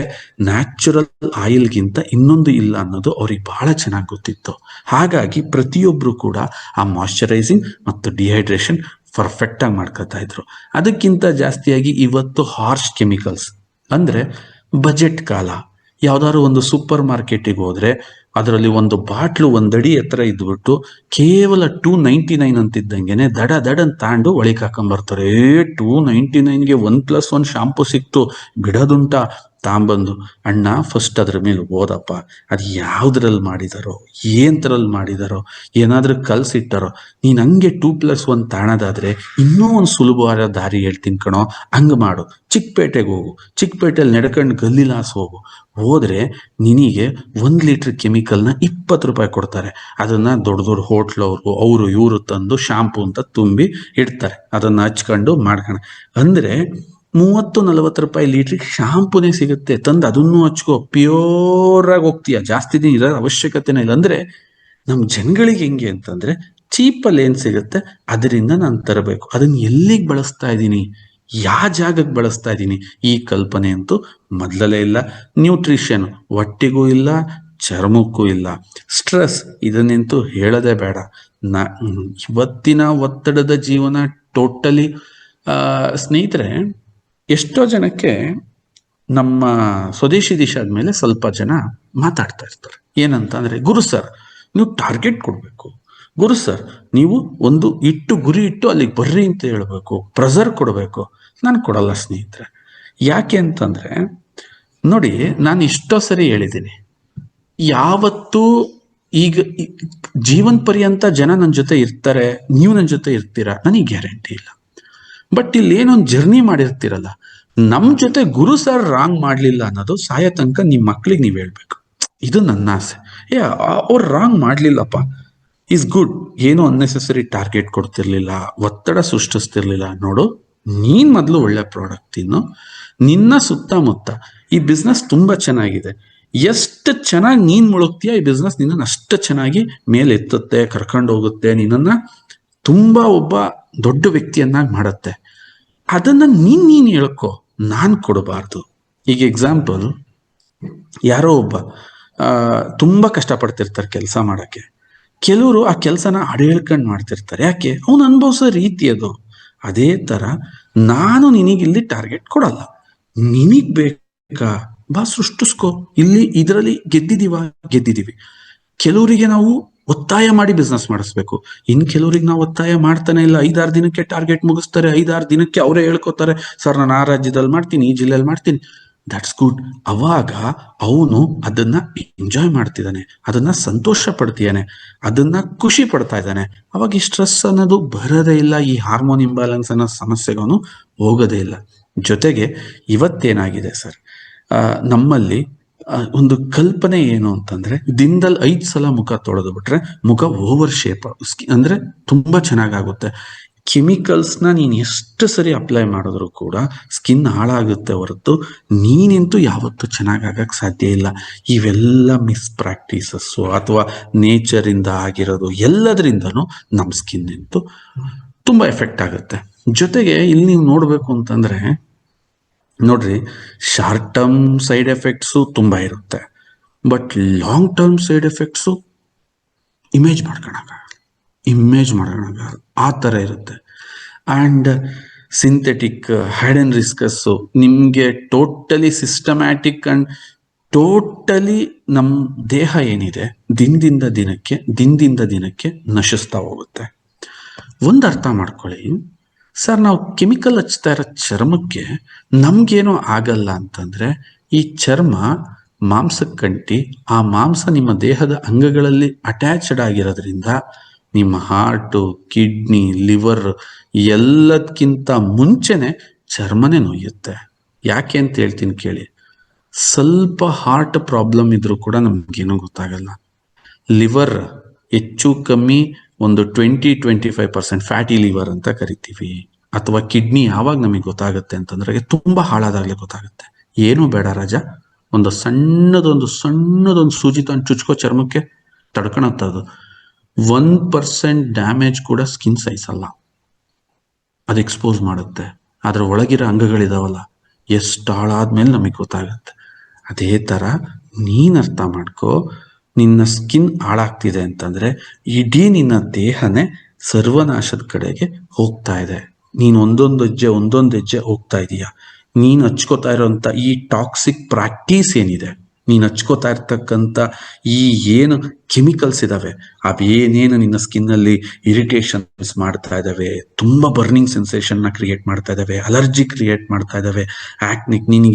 ನ್ಯಾಚುರಲ್ ಆಯಿಲ್ಗಿಂತ ಇನ್ನೊಂದು ಇಲ್ಲ ಅನ್ನೋದು ಅವ್ರಿಗೆ ಬಹಳ ಚೆನ್ನಾಗಿ ಗೊತ್ತಿತ್ತು. ಹಾಗಾಗಿ ಪ್ರತಿಯೊಬ್ರು ಕೂಡ ಆ ಮಾಯಿಶ್ಚರೈಸಿಂಗ್ ಮತ್ತು ಡಿಹೈಡ್ರೇಷನ್ ಪರ್ಫೆಕ್ಟ್ ಆಗಿ ಮಾಡ್ಕೊತಾ ಇದ್ರು. ಅದಕ್ಕಿಂತ ಜಾಸ್ತಿಯಾಗಿ ಇವತ್ತು ಹಾರ್ಶ್ ಕೆಮಿಕಲ್ಸ್ ಅಂದ್ರೆ ಬಜೆಟ್ ಕಾಲ, ಯಾವ್ದಾದ್ರು ಒಂದು ಸೂಪರ್ ಮಾರ್ಕೆಟಿಗೆ ಹೋದ್ರೆ ಅದರಲ್ಲಿ ಒಂದು ಬಾಟ್ಲು 1 ಅಡಿ ಎತ್ತರ ಇದ್ಬಿಟ್ಟು ಕೇವಲ 299 ಅಂತಿದ್ದಂಗೆನೆ ದಡ ದಡ ತಾಂಡು ಒಳಗೆ ಹಾಕೊಂಡ್ಬರ್ತಾರೆ. 299ಗೆ 1+1 ಶಾಂಪು ಸಿಕ್ತು, ಬಿಡೋದುಂಟ ತಾಂಬಂದು. ಅಣ್ಣ ಫಸ್ಟ್ ಅದ್ರ ಮೇಲೆ ಓದಪ್ಪ, ಅದು ಯಾವ್ದ್ರಲ್ಲಿ ಮಾಡಿದಾರೋ, ಏನ್ದ್ರಲ್ಲಿ ಮಾಡಿದಾರೋ, ಏನಾದ್ರೂ ಕಲ್ಸಿಟ್ಟಾರೋ. ನೀನ್ ಹಂಗೆ 2+1 ತಾಣದಾದ್ರೆ ಇನ್ನೂ ಒಂದು ಸುಲಭವಾದ ದಾರಿ ಹೇಳ್ತೀನಿ ಕಣೋ, ಹಂಗ ಮಾಡು. ಚಿಕ್ಕಪೇಟೆಗೆ ಹೋಗು, ಚಿಕ್ಕಪೇಟೆಯಲ್ಲಿ ನಡ್ಕೊಂಡು ಗಲ್ಲಿಲಾಸ್ ಹೋಗು. ಹೋದ್ರೆ ನಿನಗೆ 1 ಲೀಟರ್ ಕೆಮಿಕಲ್ನ 20 ರೂಪಾಯಿ ಕೊಡ್ತಾರೆ. ಅದನ್ನ ದೊಡ್ಡ ದೊಡ್ಡ ಹೋಟ್ಲ್ ಅವರು ಇವರು ತಂದು ಶಾಂಪು ಅಂತ ತುಂಬಿ ಇಡ್ತಾರೆ. ಅದನ್ನ ಹಚ್ಕೊಂಡು ಮಾಡ್ಕೊಂಡು ಅಂದ್ರೆ 30-40 ರೂಪಾಯಿ ಲೀಟ್ರಿಗೆ ಶಾಂಪುನೇ ಸಿಗುತ್ತೆ. ತಂದು ಅದನ್ನು ಹಚ್ಕೋ, ಪ್ಯೂರ್ ಆಗಿ ಹೋಗ್ತೀಯ. ಜಾಸ್ತಿ ದಿನ ಇರೋ ಅವಶ್ಯಕತೆನೇ ಇಲ್ಲ. ಅಂದ್ರೆ ನಮ್ ಜನಗಳಿಗೆ ಹೆಂಗೆ ಅಂತಂದ್ರೆ ಚೀಪಲ್ಲಿ ಏನ್ ಸಿಗುತ್ತೆ ಅದರಿಂದ ನಾನು ತರಬೇಕು. ಅದನ್ನ ಎಲ್ಲಿಗೆ ಬಳಸ್ತಾ ಇದ್ದೀನಿ, ಯಾವ ಜಾಗಕ್ಕೆ ಬಳಸ್ತಾ ಇದ್ದೀನಿ, ಈ ಕಲ್ಪನೆ ಅಂತೂ ಮೊದಲೇ ಇಲ್ಲ. ನ್ಯೂಟ್ರಿಷನ್ ಹೊಟ್ಟಿಗೂ ಇಲ್ಲ, ಚರ್ಮಕ್ಕೂ ಇಲ್ಲ. ಸ್ಟ್ರೆಸ್ ಇದನ್ನಂತೂ ಹೇಳೋದೇ ಬೇಡ. ಇವತ್ತಿನ ಒತ್ತಡದ ಜೀವನ ಟೋಟಲಿ ಸ್ನೇಹಿತರೆ, ಎಷ್ಟೋ ಜನಕ್ಕೆ ನಮ್ಮ ಸ್ವದೇಶಿ ದಿಶೆ ಆದ್ಮೇಲೆ ಸ್ವಲ್ಪ ಜನ ಮಾತಾಡ್ತಾ ಇರ್ತಾರೆ. ಏನಂತ ಅಂದ್ರೆ, ಗುರು ಸರ್ ನೀವು ಟಾರ್ಗೆಟ್ ಕೊಡ್ಬೇಕು, ಗುರು ಸರ್ ನೀವು ಒಂದು ಗುರಿ ಇಟ್ಟು ಅಲ್ಲಿಗೆ ಬರ್ರಿ ಅಂತ ಹೇಳ್ಬೇಕು, ಪ್ರೆಸರ್ ಕೊಡಬೇಕು. ನಾನು ಕೊಡಲ್ಲ ಸ್ನೇಹಿತರೆ. ಯಾಕೆ ಅಂತಂದ್ರೆ ನೋಡಿ, ನಾನು ಎಷ್ಟೋ ಸರಿ ಹೇಳಿದ್ದೀನಿ, ಯಾವತ್ತೂ ಈಗ ಜೀವನ ಪರ್ಯಂತ ಜನ ನನ್ನ ಜೊತೆ ಇರ್ತಾರೆ, ನೀವು ನನ್ನ ಜೊತೆ ಇರ್ತೀರಾ, ನನಗೆ ಗ್ಯಾರಂಟಿ ಇಲ್ಲ. ಬಟ್ ಇಲ್ಲಿ ಏನೊಂದು ಜರ್ನಿ ಮಾಡಿರ್ತೀರಲ್ಲ, ನಮ್ ಜೊತೆ ಗುರು ಸರ್ ರಾಂಗ್ ಮಾಡ್ಲಿಲ್ಲ ಅನ್ನೋದು ಸಾಯೋ ತನಕ ನಿಮ್ ಮಕ್ಳಿಗೆ ನೀವ್ ಹೇಳ್ಬೇಕು. ಇದು ನನ್ನ ಆಸೆ. ಅವ್ರು ರಾಂಗ್ ಮಾಡ್ಲಿಲ್ಲಪ್ಪ, ಇಸ್ ಗುಡ್. ಏನು ಅನ್ನೆಸೆಸರಿ ಟಾರ್ಗೆಟ್ ಕೊಡ್ತಿರ್ಲಿಲ್ಲ, ಒತ್ತಡ ಸೃಷ್ಟಿಸ್ತಿರ್ಲಿಲ್ಲ. ನೋಡು, ನೀನ್ ಮೊದಲು ಒಳ್ಳೆ ಪ್ರಾಡಕ್ಟ್ ತಿನ್ನು, ನಿನ್ನ ಸುತ್ತಮುತ್ತ ಈ ಬಿಸ್ನೆಸ್ ತುಂಬಾ ಚೆನ್ನಾಗಿದೆ. ಎಷ್ಟು ಚೆನ್ನಾಗಿ ನೀನ್ ಮುಳುಗ್ತೀಯ, ಈ ಬಿಸ್ನೆಸ್ ನಿನ್ನ ಅಷ್ಟು ಚೆನ್ನಾಗಿ ಮೇಲೆ ಎತ್ತುತ್ತೆ, ಕರ್ಕೊಂಡು ಹೋಗುತ್ತೆ, ನಿನ್ನ ತುಂಬಾ ಒಬ್ಬ ದೊಡ್ಡ ವ್ಯಕ್ತಿಯನ್ನಾಗಿ ಮಾಡತ್ತೆ. ಅದನ್ನ ನೀನ್ ಹೇಳ್ಕೊ, ನಾನ್ ಕೊಡಬಾರ್ದು. ಈಗ ಎಕ್ಸಾಂಪಲ್, ಯಾರೋ ಒಬ್ಬ ತುಂಬಾ ಕಷ್ಟಪಡ್ತಿರ್ತಾರೆ ಕೆಲಸ ಮಾಡಕ್ಕೆ. ಕೆಲವರು ಆ ಕೆಲಸನ ಹೇಳ್ಕೊಂಡು ಮಾಡ್ತಿರ್ತಾರೆ. ಯಾಕೆ? ಅವನು ಅನುಭವಿಸೋ ರೀತಿ ಅದು. ಅದೇ ತರ ನಾನು ನಿನಗಿಲ್ಲಿ ಟಾರ್ಗೆಟ್ ಕೊಡಲ್ಲ. ನಿನಗ್ ಬೇಕಾ ಬಾ ಸೃಷ್ಟಿಸ್ಕೋ. ಇಲ್ಲಿ ಇದರಲ್ಲಿ ಗೆದ್ದಿದೀವಿ. ಕೆಲವರಿಗೆ ನಾವು ಒತ್ತಾಯ ಮಾಡಿ ಬಿಸ್ನೆಸ್ ಮಾಡಿಸ್ಬೇಕು, ಇನ್ ಕೆಲವ್ರಿಗೆ ನಾವು ಒತ್ತಾಯ ಮಾಡ್ತಾನೆ ಇಲ್ಲ. 5-6 ದಿನಕ್ಕೆ ಟಾರ್ಗೆಟ್ ಮುಗಿಸ್ತಾರೆ, 5-6 ದಿನಕ್ಕೆ ಅವರೇ ಹೇಳ್ಕೊತಾರೆ, ಸರ್ ನಾನು ಆ ರಾಜ್ಯದಲ್ಲಿ ಮಾಡ್ತೀನಿ, ಈ ಜಿಲ್ಲೆಯಲ್ಲಿ ಮಾಡ್ತೀನಿ. That's good. ಅವಾಗ ಅವನು ಅದನ್ನ ಎಂಜಾಯ್ ಮಾಡ್ತಿದ್ದಾನೆ, ಅದನ್ನ ಸಂತೋಷ ಪಡ್ತಿದ್ದಾನೆ, ಅದನ್ನ ಖುಷಿ ಪಡ್ತಾ ಇದ್ದಾನೆ. ಅವಾಗ ಈ ಸ್ಟ್ರೆಸ್ ಅನ್ನೋದು ಬರೋದೇ ಇಲ್ಲ, ಈ ಹಾರ್ಮೋನ್ ಇಂಬ್ಯಾಲೆನ್ಸ್ ಅನ್ನೋ ಸಮಸ್ಯೆಗೆ ಅವನು ಹೋಗೋದೇ ಇಲ್ಲ. ಜೊತೆಗೆ ಇವತ್ತೇನಾಗಿದೆ ಸರ್, ನಮ್ಮಲ್ಲಿ ಒಂದು ಕಲ್ಪನೆ ಏನು ಅಂತಂದ್ರೆ, ದಿನದಲ್ಲಿ 5 ಸಲ ಮುಖ ತೊಳೆದು ಬಿಟ್ರೆ ಮುಖ ಓವರ್ ಶೇಪ್ ಅಂದ್ರೆ ತುಂಬಾ ಚೆನ್ನಾಗಾಗುತ್ತೆ. ಕೆಮಿಕಲ್ಸ್ನ ನೀನ್ ಎಷ್ಟು ಸರಿ ಅಪ್ಲೈ ಮಾಡಿದ್ರು ಕೂಡ ಸ್ಕಿನ್ ಹಾಳಾಗುತ್ತೆ ಹೊರತು ನೀನಂತೂ ಯಾವತ್ತೂ ಚೆನ್ನಾಗಾಗಕ್ ಸಾಧ್ಯ ಇಲ್ಲ. ಇವೆಲ್ಲ ಮಿಸ್ ಪ್ರಾಕ್ಟೀಸಸ್ ಅಥವಾ ನೇಚರ್ ಇಂದ ಆಗಿರೋದು, ಎಲ್ಲದರಿಂದನೂ ನಮ್ಮ ಸ್ಕಿನ್ ಅಂತೂ ತುಂಬಾ ಎಫೆಕ್ಟ್ ಆಗುತ್ತೆ. ಜೊತೆಗೆ ಇಲ್ಲಿ ನೀವು ನೋಡ್ಬೇಕು ಅಂತಂದ್ರೆ, ನೋಡ್ರಿ, ಶಾರ್ಟ್ ಟರ್ಮ್ ಸೈಡ್ ಎಫೆಕ್ಟ್ಸು ತುಂಬಾ ಇರುತ್ತೆ, but long term side effects imagine ಮಾಡ್ಕೊಳಕ್ಕಾಗಲ್ಲ ಆ ಥರ ಇರುತ್ತೆ. ಆ್ಯಂಡ್ ಸಿಂಥೆಟಿಕ್ ಹೈಡನ್ ರಿಸ್ಕಸ್ಸು ನಿಮಗೆ ಟೋಟಲಿ ಸಿಸ್ಟಮ್ಯಾಟಿಕ್ ಆ್ಯಂಡ್ ಟೋಟಲಿ ನಮ್ಮ ದೇಹ ಏನಿದೆ ದಿನದಿಂದ ದಿನಕ್ಕೆ ನಶಿಸ್ತಾ ಹೋಗುತ್ತೆ. ಒಂದು ಅರ್ಥ ಮಾಡ್ಕೊಳ್ಳಿ ಸರ್, ನಾವು ಕೆಮಿಕಲ್ ಹಚ್ತಾ ಇರೋ ಚರ್ಮಕ್ಕೆ ನಮ್ಗೇನೋ ಆಗಲ್ಲ ಅಂತಂದ್ರೆ, ಈ ಚರ್ಮ ಮಾಂಸಕ್ಕಂಟಿ, ಆ ಮಾಂಸ ನಿಮ್ಮ ದೇಹದ ಅಂಗಗಳಲ್ಲಿ ಅಟ್ಯಾಚ್ಡ್ ಆಗಿರೋದ್ರಿಂದ ನಿಮ್ಮ ಹಾರ್ಟು, ಕಿಡ್ನಿ, ಲಿವರ್ ಎಲ್ಲದಕ್ಕಿಂತ ಮುಂಚೆನೆ ಚರ್ಮನೇ ನೋಯುತ್ತೆ. ಯಾಕೆ ಅಂತ ಹೇಳ್ತೀನಿ ಕೇಳಿ. ಸ್ವಲ್ಪ ಹಾರ್ಟ್ ಪ್ರಾಬ್ಲಮ್ ಇದ್ರೂ ಕೂಡ ನಮ್ಗೇನು ಗೊತ್ತಾಗಲ್ಲ. ಲಿವರ್ ಹೆಚ್ಚು ಕಮ್ಮಿ ಒಂದು 20-25% ಫ್ಯಾಟಿ ಲಿವರ್ ಅಂತ ಕರಿತೀವಿ. ಅಥವಾ ಕಿಡ್ನಿ ಯಾವಾಗ ನಮಗೆ ಗೊತ್ತಾಗುತ್ತೆ ಅಂತಂದ್ರೆ ತುಂಬಾ ಹಾಳಾದಾಗಲೇ ಗೊತ್ತಾಗುತ್ತೆ. ಏನು ಬೇಡ ರಾಜ, ಒಂದು ಸಣ್ಣದೊಂದು ಸೂಜಿ ತಂದು ಚುಚ್ಕೋ ಚರ್ಮಕ್ಕೆ, ತಡ್ಕೊಳತ್ತದು. 1% ಡ್ಯಾಮೇಜ್ ಕೂಡ ಸ್ಕಿನ್ ಸಹಿಸಲ್ಲ, ಅದು ಎಕ್ಸ್ಪೋಸ್ ಮಾಡುತ್ತೆ. ಅದ್ರ ಒಳಗಿರೋ ಅಂಗಗಳಿದಾವಲ್ಲ, ಎಷ್ಟು ಹಾಳಾದ್ಮೇಲೆ ನಮಗೆ ಗೊತ್ತಾಗತ್ತೆ. ಅದೇ ತರ ನೀನ್ ಅರ್ಥ ಮಾಡ್ಕೋ, ನಿನ್ನ ಸ್ಕಿನ್ ಹಾಳಾಗ್ತಿದೆ ಅಂತಂದ್ರೆ ಇಡೀ ನಿನ್ನ ದೇಹನೇ ಸರ್ವನಾಶದ ಕಡೆಗೆ ಹೋಗ್ತಾ ಇದೆ. ನೀನ್ ಒಂದೊಂದು ಹೆಜ್ಜೆ ಹೋಗ್ತಾ ಇದೀಯ. ನೀನ್ ಹಚ್ಕೋತಾ ಇರೋಂಥ ಈ ಟಾಕ್ಸಿಕ್ ಪ್ರಾಕ್ಟೀಸ್ ಏನಿದೆ, ನೀನ್ ಹಚ್ಕೋತಾ ಇರ್ತಕ್ಕಂಥ ಈ ಏನು ಕೆಮಿಕಲ್ಸ್ ಇದಾವೆ, ಅವೇನೇನು ನಿನ್ನ ಸ್ಕಿನ್ ಅಲ್ಲಿ ಇರಿಟೇಷನ್ಸ್ ಮಾಡ್ತಾ ಇದಾವೆ, ತುಂಬಾ ಬರ್ನಿಂಗ್ ಸೆನ್ಸೇಷನ್ ನ ಕ್ರಿಯೇಟ್ ಮಾಡ್ತಾ ಇದಾವೆ, ಅಲರ್ಜಿ ಕ್ರಿಯೇಟ್ ಮಾಡ್ತಾ ಇದಾವೆ, ಆಕ್ನಿಕ್, ನೀನ್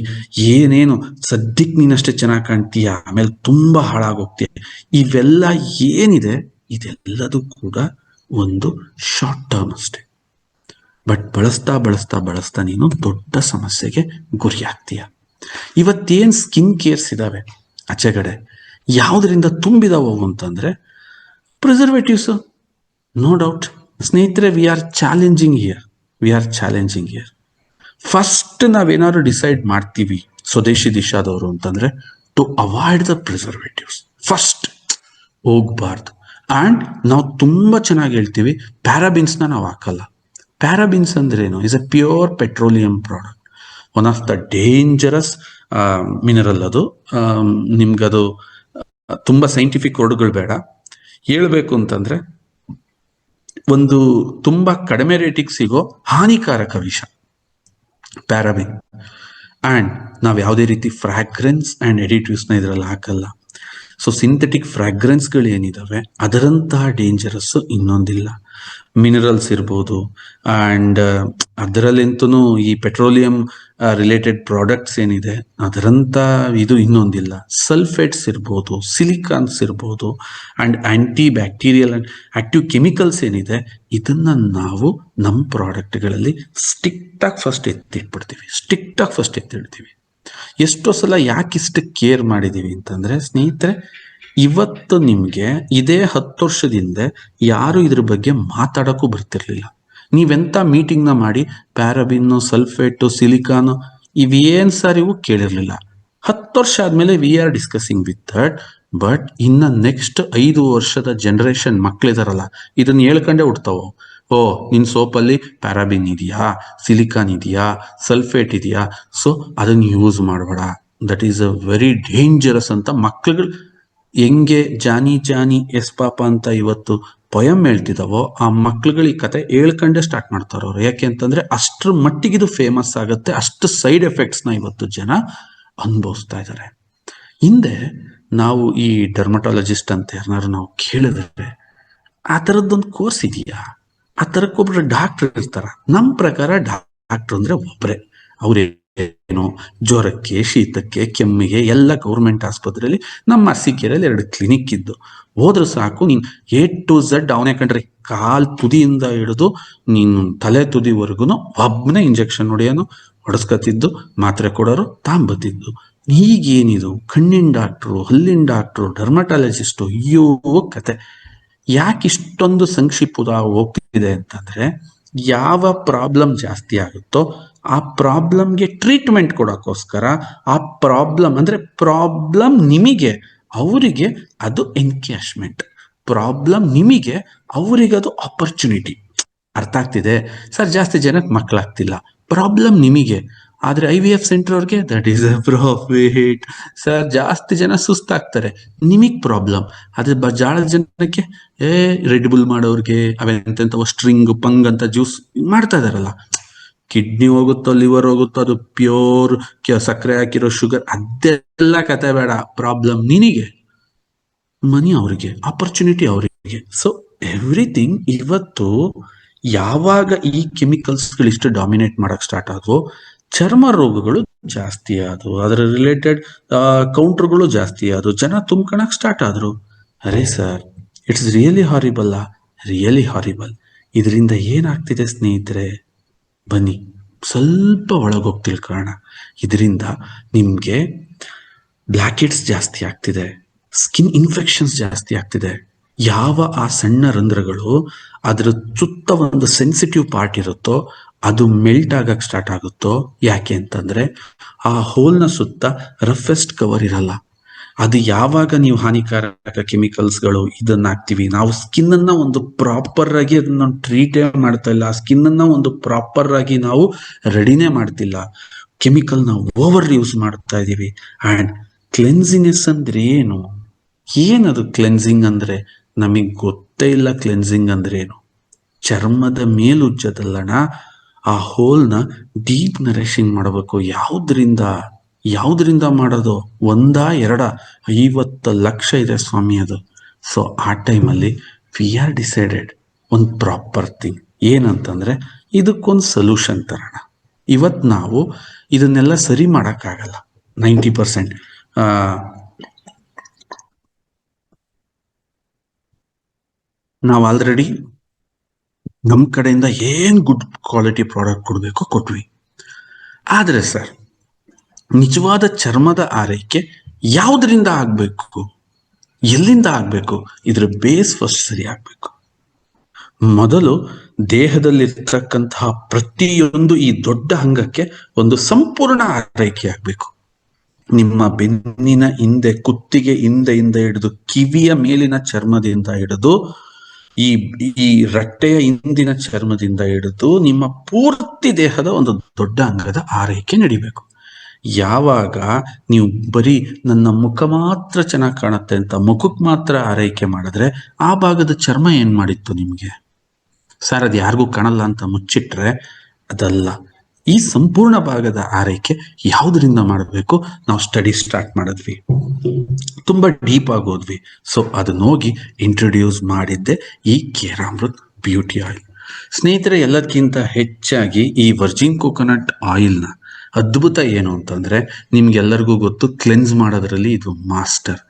ಏನೇನು ಸದ್ಯಕ್ಕೆ ನೀನಷ್ಟೇ ಚೆನ್ನಾಗಿ ಕಾಣ್ತೀಯ, ಆಮೇಲೆ ತುಂಬಾ ಹಾಳಾಗೋಗ್ತೀಯ. ಇವೆಲ್ಲ ಏನಿದೆ ಇದೆಲ್ಲದೂ ಕೂಡ ಒಂದು ಶಾರ್ಟ್ ಟರ್ಮ್ ಅಷ್ಟೇ. ಬಟ್ ಬಳಸ್ತಾ ನೀನು ದೊಡ್ಡ ಸಮಸ್ಯೆಗೆ ಗುರಿ ಆಗ್ತೀಯ. ಇವತ್ತೇನ್ ಸ್ಕಿನ್ ಕೇರ್ಸ್ ಇದಾವೆ ಆಚೆಗಡೆ, ಯಾವುದರಿಂದ ತುಂಬಿದಾವು ಅಂತಂದ್ರೆ ಪ್ರಿಸರ್ವೇಟಿವ್ಸ್. ನೋ ಡೌಟ್ ಸ್ನೇಹಿತರೆ, we are challenging here. First ನಾವೇನಾದ್ರು ಡಿಸೈಡ್ ಮಾಡ್ತೀವಿ ಸ್ವದೇಶಿ ದಿಶಾದವರು ಅಂತಂದ್ರೆ to avoid the preservatives. First ಹೋಗ್ಬಾರ್ದು. ಅಂಡ್ ನಾವು ತುಂಬಾ ಚೆನ್ನಾಗಿ ಹೇಳ್ತೀವಿ, ಪ್ಯಾರಾಬಿನ್ಸ್ ನಾವು ಹಾಕಲ್ಲ. ಪ್ಯಾರಾಬಿನ್ಸ್ ಅಂದ್ರೇನು? Is a pure petroleum product, one of the dangerous mineral. ಅದು ನಿಮ್ಗದು ತುಂಬಾ ಸೈಂಟಿಫಿಕ್ ವರ್ಡ್ಗಳು ಬೇಡ. ಹೇಳ್ಬೇಕು ಅಂತಂದ್ರೆ ಒಂದು ತುಂಬಾ ಕಡಿಮೆ ರೇಟಿಗೆ ಸಿಗೋ ಹಾನಿಕಾರಕ ವಿಷ ಪ್ಯಾರಾಬಿನ್. ಅಂಡ್ ನಾವ್ ಯಾವುದೇ ರೀತಿ ಫ್ರಾಗ್ರೆನ್ಸ್ ಅಂಡ್ ಎಡಿಟಿವ್ಸ್ ನ ಇದ್ರಲ್ಲಿ ಹಾಕಲ್ಲ. ಸೊ ಸಿಂಥೆಟಿಕ್ ಫ್ರಾಗ್ರೆನ್ಸ್ಗಳು ಏನಿದಾವೆ ಅದರಂತಹ ಡೇಂಜರಸ್ ಇನ್ನೊಂದಿಲ್ಲ. ಮಿನರಲ್ಸ್ ಇರ್ಬೋದು, ಅಂಡ್ ಅದರಲ್ಲಂತೂ ಈ ಪೆಟ್ರೋಲಿಯಂ ರಿಲೇಟೆಡ್ ಪ್ರಾಡಕ್ಟ್ಸ್ ಏನಿದೆ ಅದರಂತ ಇದು ಇನ್ನೊಂದಿಲ್ಲ. ಸಲ್ಫೇಟ್ಸ್ ಇರ್ಬೋದು, ಸಿಲಿಕಾನ್ಸ್ ಇರ್ಬೋದು, and anti bacterial and active chemicals ಏನಿದೆ ಇದನ್ನ ನಾವು ನಮ್ಮ ಪ್ರಾಡಕ್ಟ್ಗಳಲ್ಲಿ ಸ್ಟ್ರಿಕ್ಟ್ ಆಗಿ ಫಸ್ಟ್ ಎತ್ತಿಡ್ತೀವಿ. ಎಷ್ಟೋ ಸಲ ಯಾಕಿಷ್ಟು ಕೇರ್ ಮಾಡಿದೀವಿ ಅಂತಂದ್ರೆ ಸ್ನೇಹಿತರೆ, ಇವತ್ತು ನಿಮ್ಗೆ ಇದೇ 10 ವರ್ಷದಿಂದ ಯಾರು ಇದ್ರ ಬಗ್ಗೆ ಮಾತಾಡಕ್ಕೂ ಬರ್ತಿರ್ಲಿಲ್ಲ. ನೀವೆಂತ ಮೀಟಿಂಗ್ ನ ಮಾಡಿ ಪ್ಯಾರಾಬಿನ್, ಸಲ್ಫೇಟ್, ಸಿಲಿಕಾನ್ ಇವೇನ್ ಸರ್ ಇವು ಕೇಳಿರ್ಲಿಲ್ಲ. 10 ವರ್ಷ ಆದ್ಮೇಲೆ we are discussing with that. But ಇನ್ನ ನೆಕ್ಸ್ಟ್ 5 ವರ್ಷದ ಜನರೇಷನ್ ಮಕ್ಳಿದಾರಲ್ಲ, ಇದನ್ನ ಹೇಳ್ಕೊಂಡೇ ಹುಡ್ತಾವು. ಓ, ನಿನ್ ಸೋಪಲ್ಲಿ ಪ್ಯಾರಾಬಿನ್ ಇದೆಯಾ, ಸಿಲಿಕಾನ್ ಇದೆಯಾ, ಸಲ್ಫೇಟ್ ಇದೆಯಾ, ಸೊ ಅದನ್ನ ಯೂಸ್ ಮಾಡಬೇಡ, that is a very dangerous ಅಂತ ಮಕ್ಳುಗಳು ಹೆಂಗೆ ಜಾನಿ ಎಸ್ ಪಾಪ ಅಂತ ಇವತ್ತು ಪೊಯಮ್ ಹೇಳ್ತಿದಾವೋ ಆ ಮಕ್ಳುಗಳು ಈ ಕತೆ ಹೇಳ್ಕೊಂಡೆ ಸ್ಟಾರ್ಟ್ ಮಾಡ್ತಾರ ಅವ್ರು. ಯಾಕೆ ಅಂತಂದ್ರೆ ಅಷ್ಟ್ರ ಮಟ್ಟಿಗಿದು ಫೇಮಸ್ ಆಗುತ್ತೆ, ಅಷ್ಟು ಸೈಡ್ ಎಫೆಕ್ಟ್ಸ್ ನ ಇವತ್ತು ಜನ ಅನುಭವಿಸ್ತಾ ಇದ್ದಾರೆ. ಹಿಂದೆ ನಾವು ಈ ಡರ್ಮಟಾಲಜಿಸ್ಟ್ ಅಂತ ಯಾರನ್ನಾರು ನಾವು ಕೇಳಿದ್ರೆ ಆ ಥರದ್ದೊಂದು ಕೋರ್ಸ್ ಇದೆಯಾ, ಆ ಥರಕ್ಕೊಬ್ರು ಡಾಕ್ಟರ್ ಇರ್ತಾರ? ನಮ್ಮ ಪ್ರಕಾರ ಡಾಕ್ಟರ್ ಅಂದ್ರೆ ಒಬ್ರೆ. ಅವ್ರೇನು ಜ್ವರಕ್ಕೆ, ಶೀತಕ್ಕೆ, ಕೆಮ್ಮಿಗೆ ಎಲ್ಲ ಗೌರ್ಮೆಂಟ್ ಆಸ್ಪತ್ರೆಯಲ್ಲಿ, ನಮ್ಮ ಅರಸೀಕೆರೆಯಲ್ಲಿ 2 ಕ್ಲಿನಿಕ್ ಇದ್ದು ಹೋದ್ರೆ ಸಾಕು. ನೀನ್ A to Z ಅವನೇ ಕಂಡ್ರಿ, ಕಾಲ್ ತುದಿಯಿಂದ ಹಿಡಿದು ನೀನು ತಲೆ ತುದಿವರೆಗೂ ಒಬ್ಬನೇ ಇಂಜೆಕ್ಷನ್ ಹೊಡೆಸ್ಕೊತಿದ್ದು, ಮಾತ್ರೆ ಕೊಡೋರು ತಾಂಬತ್ತಿದ್ದು. ಈಗೇನಿದು ಕಣ್ಣಿನ ಡಾಕ್ಟ್ರು, ಹಲ್ಲಿನ ಡಾಕ್ಟ್ರು, ಡರ್ಮಟಾಲಜಿಸ್ಟು, ಅಯ್ಯೋ ಕತೆ. ಯಾಕೆ ಇಷ್ಟೊಂದು ಸಂಕ್ಷಿಪ್ತ ಹೋಗ್ತಿದೆ ಅಂತಂದ್ರೆ, ಯಾವ ಪ್ರಾಬ್ಲಮ್ ಜಾಸ್ತಿ ಆಗುತ್ತೋ ಆ ಪ್ರಾಬ್ಲಮ್ಗೆ ಟ್ರೀಟ್ಮೆಂಟ್ ಕೊಡೋಕ್ಕೋಸ್ಕರ, ಆ ಪ್ರಾಬ್ಲಮ್ ನಿಮಗೆ, ಅವರಿಗೆ ಅದು ಎನ್ಕ್ಯಾಶ್ಮೆಂಟ್. ಪ್ರಾಬ್ಲಮ್ ನಿಮಗೆ, ಅವರಿಗೆ ಅದು ಆಪರ್ಚುನಿಟಿ. ಅರ್ಥ ಆಗ್ತಿದೆ ಸರ್? ಜಾಸ್ತಿ ಜನಕ್ಕೆ ಮಕ್ಕಳಾಗ್ತಿಲ್ಲ, ಪ್ರಾಬ್ಲಮ್ ನಿಮಗೆ. ಆದ್ರೆ IVF ಸೆಂಟರ್ ಅವ್ರಿಗೆ that is a profit. Sir ಜಾಸ್ತಿ ಜನ ಸುಸ್ತಾಗ್ತಾರೆ, ನಿಮಗ್ ಪ್ರಾಬ್ಲಮ್. ಆದ್ರೆ ಜಾಳದ ಜನಕ್ಕೆ ರೆಡ್ ಬುಲ್ ಮಾಡೋರ್ಗೆ ಅವೆಂತೆಂತ ಸ್ಟ್ರಿಂಗ್ ಪಂಗ್ ಅಂತ ಜ್ಯೂಸ್ ಮಾಡ್ತಾ ಇದಾರಲ್ಲ, ಕಿಡ್ನಿ ಹೋಗುತ್ತೋ, ಲಿವರ್ ಹೋಗುತ್ತೋ, ಅದು ಪ್ಯೂರ್ ಸಕ್ಕರೆ ಹಾಕಿರೋ ಶುಗರ್, ಅದೆಲ್ಲ ಕತೆ ಬೇಡ. ಪ್ರಾಬ್ಲಮ್ ನಿನಗೆ, ಮನಿ ಅವರಿಗೆ, ಆಪರ್ಚುನಿಟಿ ಅವರಿಗೆ. ಸೊ ಎವ್ರಿಥಿಂಗ್ ಇವತ್ತು ಯಾವಾಗ ಈ ಕೆಮಿಕಲ್ಸ್ಗಳು ಇಷ್ಟು ಡಾಮಿನೇಟ್ ಮಾಡಕ್ ಸ್ಟಾರ್ಟ್ ಆದ್ವು, ಚರ್ಮ ರೋಗಗಳು ಜಾಸ್ತಿ ಆದವು, ಅದರ ರಿಲೇಟೆಡ್ ಕೌಂಟರ್ಗಳು ಜಾಸ್ತಿ ಆದವು, ಜನ ತುಂಬ್ಕೊಳಕ್ ಸ್ಟಾರ್ಟ್ ಆದ್ರು. ಅರೇ ಸರ್, ಇಟ್ಸ್ ರಿಯಲಿ ಹಾರಿಬಲ್. ಇದರಿಂದ ಏನಾಗ್ತಿದೆ ಸ್ನೇಹಿತರೆ, ಬನ್ನಿ ಸ್ವಲ್ಪ ಒಳಗೋಗಿ ತಿಳ್ಕೊಳ್ಳೋಣ. ಇದರಿಂದ ನಿಮ್ಗೆ ಬ್ಲ್ಯಾಕ್ ಹೆಡ್ಸ್ ಜಾಸ್ತಿ ಆಗ್ತಿದೆ, ಸ್ಕಿನ್ ಇನ್ಫೆಕ್ಷನ್ಸ್ ಜಾಸ್ತಿ ಆಗ್ತಿದೆ. ಯಾವ ಆ ಸಣ್ಣ ರಂಧ್ರಗಳು ಅದರ ಸುತ್ತ ಒಂದು ಸೆನ್ಸಿಟಿವ್ ಪಾರ್ಟ್ ಇರುತ್ತೋ ಅದು ಮೆಲ್ಟ್ ಆಗಕ್ಕೆ ಸ್ಟಾರ್ಟ್ ಆಗುತ್ತೋ, ಯಾಕೆ ಅಂತಂದ್ರೆ ಆ ಹೋಲ್ನ ಸುತ್ತ ರಫೆಸ್ಟ್ ಕವರ್ ಇರಲ್ಲ. ಅದು ಯಾವಾಗ ನೀವು ಹಾನಿಕಾರಕ ಕೆಮಿಕಲ್ಸ್ಗಳು ಇದನ್ನ ಹಾಕ್ತಿವಿ, ನಾವು ಸ್ಕಿನ್ ಅನ್ನ ಒಂದು ಪ್ರಾಪರ್ ಆಗಿ ಅದನ್ನ ಟ್ರೀಟ್ ಮಾಡ್ತಾ ಇಲ್ಲ, ಸ್ಕಿನ್ ಅನ್ನ ಒಂದು ಪ್ರಾಪರ್ ಆಗಿ ನಾವು ರೆಡಿನೇ ಮಾಡ್ತಿಲ್ಲ, ಕೆಮಿಕಲ್ ನಾವು ಓವರ್ ಯೂಸ್ ಮಾಡ್ತಾ ಇದೀವಿ. ಅಂಡ್ ಕ್ಲೆನ್ಸಿನೆಸ್ ಅಂದ್ರೆ ಏನು? ಏನದು ಕ್ಲೆನ್ಸಿಂಗ್ ಅಂದ್ರೆ? ನಮಗೆ ಗೊತ್ತೇ ಇಲ್ಲ ಕ್ಲೆನ್ಸಿಂಗ್ ಅಂದ್ರೆ ಏನು. ಚರ್ಮದ ಮೇಲುಜ್ಜದಲ್ಲಣ ಆ ಹೋಲ್ನ ಡೀಪ್ ನರಿಶಿಂಗ್ ಮಾಡಬೇಕು. ಯಾವುದರಿಂದ ಮಾಡೋದು? ಎರಡ 50 ಲಕ್ಷ ಇದೆ ಸ್ವಾಮಿ ಅದು. ಸೊ ಆ ಟೈಮಲ್ಲಿ ವಿ ಆರ್ ಡಿಸೈಡೆಡ್ ಒಂದು ಪ್ರಾಪರ್ ಥಿಂಗ್ ಏನಂತಂದ್ರೆ ಇದಕ್ಕೊಂದು ಸೊಲ್ಯೂಷನ್ ತರೋಣ. ಇವತ್ತು ನಾವು ಇದನ್ನೆಲ್ಲ ಸರಿ ಮಾಡೋಕ್ಕಾಗಲ್ಲ 90%. ನಾವು ಆಲ್ರೆಡಿ ನಮ್ಮ ಕಡೆಯಿಂದ ಏನ್ ಗುಡ್ ಕ್ವಾಲಿಟಿ ಪ್ರಾಡಕ್ಟ್ ಕೊಡಬೇಕು ಕೊಟ್ವಿ. ಆದರೆ ಸರ್, ನಿಜವಾದ ಚರ್ಮದ ಆರೈಕೆ ಯಾವುದರಿಂದ ಆಗಬೇಕು, ಎಲ್ಲಿಂದ ಆಗಬೇಕು? ಇದ್ರ ಬೇಸ್ ಫಸ್ಟ್ ಸರಿ ಆಗಬೇಕು. ಮೊದಲು ದೇಹದಲ್ಲಿರ್ತಕ್ಕಂತಹ ಪ್ರತಿಯೊಂದು ಈ ದೊಡ್ಡ ಅಂಗಕ್ಕೆ ಒಂದು ಸಂಪೂರ್ಣ ಆರೈಕೆ ಆಗಬೇಕು. ನಿಮ್ಮ ಬೆನ್ನಿನ ಹಿಂದೆ, ಕುತ್ತಿಗೆ ಹಿಂದೆ ಹಿಡಿದು ಕಿವಿಯ ಮೇಲಿನ ಚರ್ಮದಿಂದ ಹಿಡಿದು ಈ ರಟ್ಟೆಯ ಹಿಂದಿನ ಚರ್ಮದಿಂದ ಹಿಡಿದು ನಿಮ್ಮ ಪೂರ್ತಿ ದೇಹದ ಒಂದು ದೊಡ್ಡ ಅಂಗದ ಆರೈಕೆ ನಡಿಬೇಕು. ಯಾವಾಗ ನೀವು ಬರೀ ನನ್ನ ಮುಖ ಮಾತ್ರ ಚೆನ್ನಾಗಿ ಕಾಣುತ್ತೆ ಅಂತ ಮುಖಕ್ಕೆ ಮಾತ್ರ ಆರೈಕೆ ಮಾಡಿದ್ರೆ ಆ ಭಾಗದ ಚರ್ಮ ಏನ್ ಮಾಡಿತ್ತು ನಿಮ್ಗೆ? ಸರ್, ಅದು ಯಾರಿಗೂ ಕಾಣಲ್ಲ ಅಂತ ಮುಚ್ಚಿಟ್ರೆ ಅದಲ್ಲ. ಈ ಸಂಪೂರ್ಣ ಭಾಗದ ಆರೈಕೆ ಯಾವುದರಿಂದ ಮಾಡಬೇಕು? ನಾವು ಸ್ಟಡಿ ಸ್ಟಾರ್ಟ್ ಮಾಡಿದ್ವಿ, ತುಂಬಾ ಡೀಪ್ ಆಗಿ ಹೋದ್ವಿ. ಸೊ ಅದನ್ನ ಹೋಗಿ ಇಂಟ್ರೊಡ್ಯೂಸ್ ಮಾಡಿದ್ದೆ ಈ ಕೇರಾಮೃತ್ ಬ್ಯೂಟಿ ಆಯಿಲ್. ಸ್ನೇಹಿತರೆ, ಎಲ್ಲದಕ್ಕಿಂತ ಹೆಚ್ಚಾಗಿ ಈ ವರ್ಜಿನ್ ಕೋಕೋನಟ್ ಆಯಿಲ್ನ ಅದ್ಭುತ ಏನು ಅಂತಂದ್ರೆ, ನಿಮ್ಗೆಲ್ಲರಿಗೂ ಗೊತ್ತು, ಕ್ಲೆನ್ಸ್ ಮಾಡೋದ್ರಲ್ಲಿ ಇದು ಮಾಸ್ಟರ್.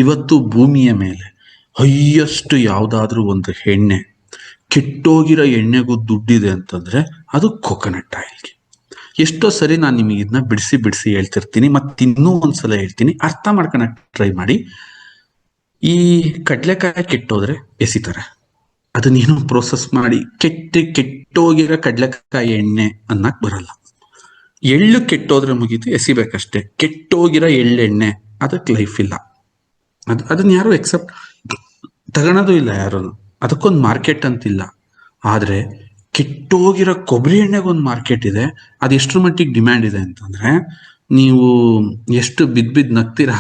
ಇವತ್ತು ಭೂಮಿಯ ಮೇಲೆ ಹೈಯೆಸ್ಟ್ ಯಾವುದಾದ್ರೂ ಒಂದು ಎಣ್ಣೆ, ಕೆಟ್ಟೋಗಿರೋ ಎಣ್ಣೆಗೂ ದುಡ್ಡಿದೆ ಅಂತಂದ್ರೆ ಅದು ಕೋಕೋನಟ್ ಆಯಿಲ್ಗೆ. ಎಷ್ಟೋ ಸರಿ ನಾನು ನಿಮಗೆ ಇದನ್ನ ಬಿಡಿಸಿ ಹೇಳ್ತಿರ್ತೀನಿ, ಮತ್ತೆ ಇನ್ನೂ ಒಂದ್ಸಲ ಹೇಳ್ತೀನಿ, ಅರ್ಥ ಮಾಡ್ಕೊಳಕ್ ಟ್ರೈ ಮಾಡಿ. ಈ ಕಡ್ಲೆಕಾಯಿ ಕೆಟ್ಟೋದ್ರೆ ಎಸಿತಾರೆ, ಅದನ್ನೇನು ಪ್ರೋಸೆಸ್ ಮಾಡಿ ಕೆಟ್ಟೋಗಿರೋ ಕಡ್ಲೆಕಾಯಿ ಎಣ್ಣೆ ಅನ್ನಕ್ ಬರಲ್ಲ. ಎಳ್ಳು ಕೆಟ್ಟೋದ್ರೆ ಮುಗೀತು, ಎಸಿಬೇಕಷ್ಟೇ. ಕೆಟ್ಟೋಗಿರೋ ಎಳ್ಳೆಣ್ಣೆ ಅದಕ್ಕೆ ಲೈಫ್ ಇಲ್ಲ. ಅದನ್ನ ಯಾರು ಎಕ್ಸೆಪ್ಟ್ ತಗೊಳೋದು ಇಲ್ಲ ಯಾರು. ಅದಕ್ಕೊಂದು ಮಾರ್ಕೆಟ್ ಅಂತಿಲ್ಲ. ಆದ್ರೆ ಕೆಟ್ಟೋಗಿರೋ ಕೊಬ್ಬರಿ ಎಣ್ಣೆಗೊಂದು ಮಾರ್ಕೆಟ್ ಇದೆ. ಅದು ಎಷ್ಟರ ಮಟ್ಟಿಗೆ ಡಿಮ್ಯಾಂಡ್ ಇದೆ ಅಂತಂದ್ರೆ, ನೀವು ಎಷ್ಟು ಬಿದ್ದು ನಗ್ತೀರಾ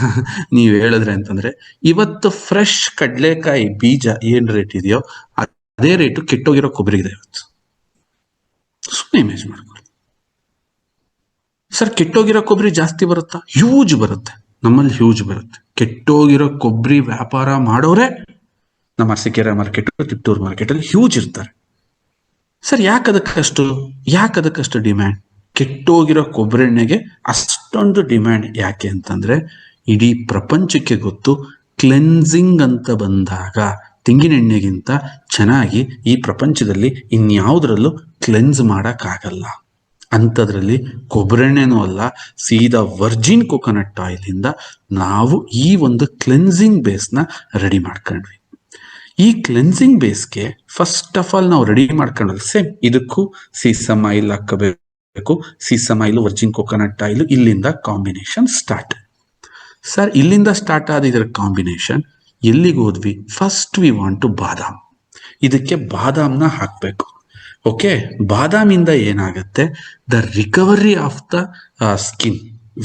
ನೀವು ಹೇಳಿದ್ರೆ ಅಂತಂದ್ರೆ, ಇವತ್ತು ಫ್ರೆಶ್ ಕಡ್ಲೆಕಾಯಿ ಬೀಜ ಏನ್ ರೇಟ್ ಇದೆಯೋ ಅದೇ ರೇಟು ಕೆಟ್ಟೋಗಿರೋ ಕೊಬ್ಬರಿಗೆ ಇದೆ ಇವತ್ತು. ಸುಮ್ಮನೆ ಇಮೇಜ್ ಮಾಡ್ಕೊಳ್ಳಿ ಸರ್. ಕೆಟ್ಟೋಗಿರೋ ಕೊಬ್ಬರಿ ಜಾಸ್ತಿ ಬರುತ್ತಾ? ಹ್ಯೂಜ್ ಬರುತ್ತೆ, ನಮ್ಮಲ್ಲಿ ಹ್ಯೂಜ್ ಬರುತ್ತೆ. ಕೆಟ್ಟೋಗಿರೋ ಕೊಬ್ಬರಿ ವ್ಯಾಪಾರ ಮಾಡೋರೆ ನಮ್ಮ ಅರಸೀಕೆರೆ ಮಾರ್ಕೆಟ್, ತಿಪ್ಟೂರು ಮಾರ್ಕೆಟ್ ಅಲ್ಲಿ ಹ್ಯೂಜ್ ಇರ್ತಾರೆ. ಸರ್, ಯಾಕದಕ್ಕಷ್ಟು ಡಿಮ್ಯಾಂಡ್? ಕೆಟ್ಟೋಗಿರೋ ಕೊಬ್ಬರಿ ಎಣ್ಣೆಗೆ ಅಷ್ಟೊಂದು ಡಿಮ್ಯಾಂಡ್ ಯಾಕೆ ಅಂತಂದ್ರೆ, ಇಡೀ ಪ್ರಪಂಚಕ್ಕೆ ಗೊತ್ತು, ಕ್ಲೆನ್ಸಿಂಗ್ ಅಂತ ಬಂದಾಗ ತೆಂಗಿನ ಎಣ್ಣೆಗಿಂತ ಚೆನ್ನಾಗಿ ಈ ಪ್ರಪಂಚದಲ್ಲಿ ಇನ್ಯಾವುದ್ರಲ್ಲೂ ಕ್ಲೆನ್ಸ್ ಮಾಡಕ್ಕಾಗಲ್ಲ. ಅಂಥದ್ರಲ್ಲಿ ಕೊಬ್ಬರಿ ಎಣ್ಣೆನೂ ಅಲ್ಲ, ಸೀದಾ ವರ್ಜಿನ್ ಕೋಕೋನಟ್ ಆಯಿಲ್ ಇಂದ ನಾವು ಈ ಒಂದು ಕ್ಲೆನ್ಸಿಂಗ್ ಬೇಸ್ನ ರೆಡಿ ಮಾಡ್ಕೊಂಡ್ವಿ. ಈ ಕ್ಲೆನ್ಸಿಂಗ್ ಬೇಸ್ಗೆ ಫಸ್ಟ್ ಆಫ್ ಆಲ್ ನಾವು ರೆಡಿ ಮಾಡ್ಕೊಂಡ್ರೆ ಸೇಮ್ ಇದಕ್ಕೂ ಸೀಸಮ್ ಆಯಿಲ್ ಹಾಕಬೇಕು. ಸೀಸಮ್ ಆಯಿಲ್, ವರ್ಜಿನ್ ಕೋಕೋನಟ್ ಆಯಿಲ್, ಇಲ್ಲಿಂದ ಕಾಂಬಿನೇಷನ್ ಸ್ಟಾರ್ಟ್. ಸರ್, ಇಲ್ಲಿಂದ ಸ್ಟಾರ್ಟ್ ಆದ ಇದರ ಕಾಂಬಿನೇಷನ್ ಎಲ್ಲಿಗೆ ಹೋದ್ವಿ? ಫಸ್ಟ್ ವಿ ವಾಂಟ್ ಟು ಬಾದಾಮ್. ಇದಕ್ಕೆ ಬಾದಾಮ್ನ ಹಾಕಬೇಕು. ಓಕೆ, ಬಾದಾಮಿಂದ ಏನಾಗುತ್ತೆ? The recovery of the skin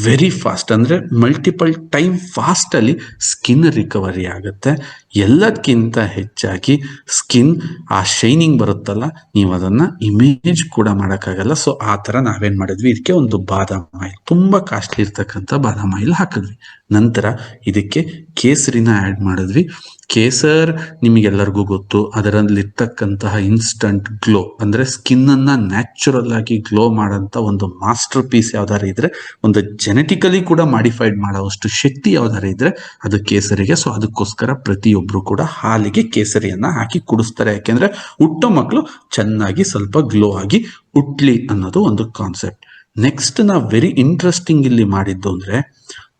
very fast, ಅಂದ್ರೆ ಮಲ್ಟಿಪಲ್ ಟೈಮ್ ಫಾಸ್ಟ್ ಅಲ್ಲಿ ಸ್ಕಿನ್ ರಿಕವರಿ ಆಗುತ್ತೆ. ಎಲ್ಲದಕ್ಕಿಂತ ಹೆಚ್ಚಾಗಿ ಸ್ಕಿನ್ ಆ ಶೈನಿಂಗ್ ಬರುತ್ತಲ್ಲ, ನೀವು ಅದನ್ನ ಇಮೇಜ್ ಕೂಡ ಮಾಡೋಕ್ಕಾಗಲ್ಲ. ಸೊ ಆ ತರ ನಾವೇನ್ ಮಾಡಿದ್ವಿ, ಇದಕ್ಕೆ ಒಂದು ಬಾದಾಮ್ ಆಯಿಲ್, ತುಂಬಾ ಕಾಸ್ಟ್ಲಿ ಇರ್ತಕ್ಕಂಥ ಬಾದಾಮ್ ಆಯಿಲ್ ಹಾಕಿದ್ವಿ. ನಂತರ ಇದಕ್ಕೆ ಕೇಸರಿನ ಆಡ್ ಮಾಡಿದ್ವಿ. ಕೇಸರ್ ನಿಮಗೆಲ್ಲರಿಗೂ ಗೊತ್ತು, ಅದರಲ್ಲಿರ್ತಕ್ಕಂತಹ ಇನ್ಸ್ಟಂಟ್ ಗ್ಲೋ, ಅಂದ್ರೆ ಸ್ಕಿನ್ ಅನ್ನ ನ್ಯಾಚುರಲ್ ಆಗಿ ಗ್ಲೋ ಮಾಡೋಂಥ ಒಂದು ಮಾಸ್ಟರ್ ಪೀಸ್ ಯಾವ್ದಾರು ಇದ್ರೆ, ಒಂದು ಜೆನೆಟಿಕಲಿ ಕೂಡ ಮಾಡಿಫೈಡ್ ಮಾಡೋವಷ್ಟು ಶಕ್ತಿ ಯಾವ್ದಾರು ಇದ್ರೆ ಅದು ಕೇಸರಿಗೆ. ಸೊ ಅದಕ್ಕೋಸ್ಕರ ಪ್ರತಿಯೊಬ್ರು ಕೂಡ ಹಾಲಿಗೆ ಕೇಸರಿಯನ್ನ ಹಾಕಿ ಕುಡಿಸ್ತಾರೆ. ಯಾಕೆಂದ್ರೆ ಹುಟ್ಟೋ ಮಕ್ಕಳು ಚೆನ್ನಾಗಿ ಸ್ವಲ್ಪ ಗ್ಲೋ ಆಗಿ ಹುಟ್ಲಿ ಅನ್ನೋದು ಒಂದು ಕಾನ್ಸೆಪ್ಟ್. ನೆಕ್ಸ್ಟ್ ನಾವು ವೆರಿ ಇಂಟ್ರೆಸ್ಟಿಂಗ್ ಇಲ್ಲಿ ಮಾಡಿದ್ದು ಅಂದ್ರೆ,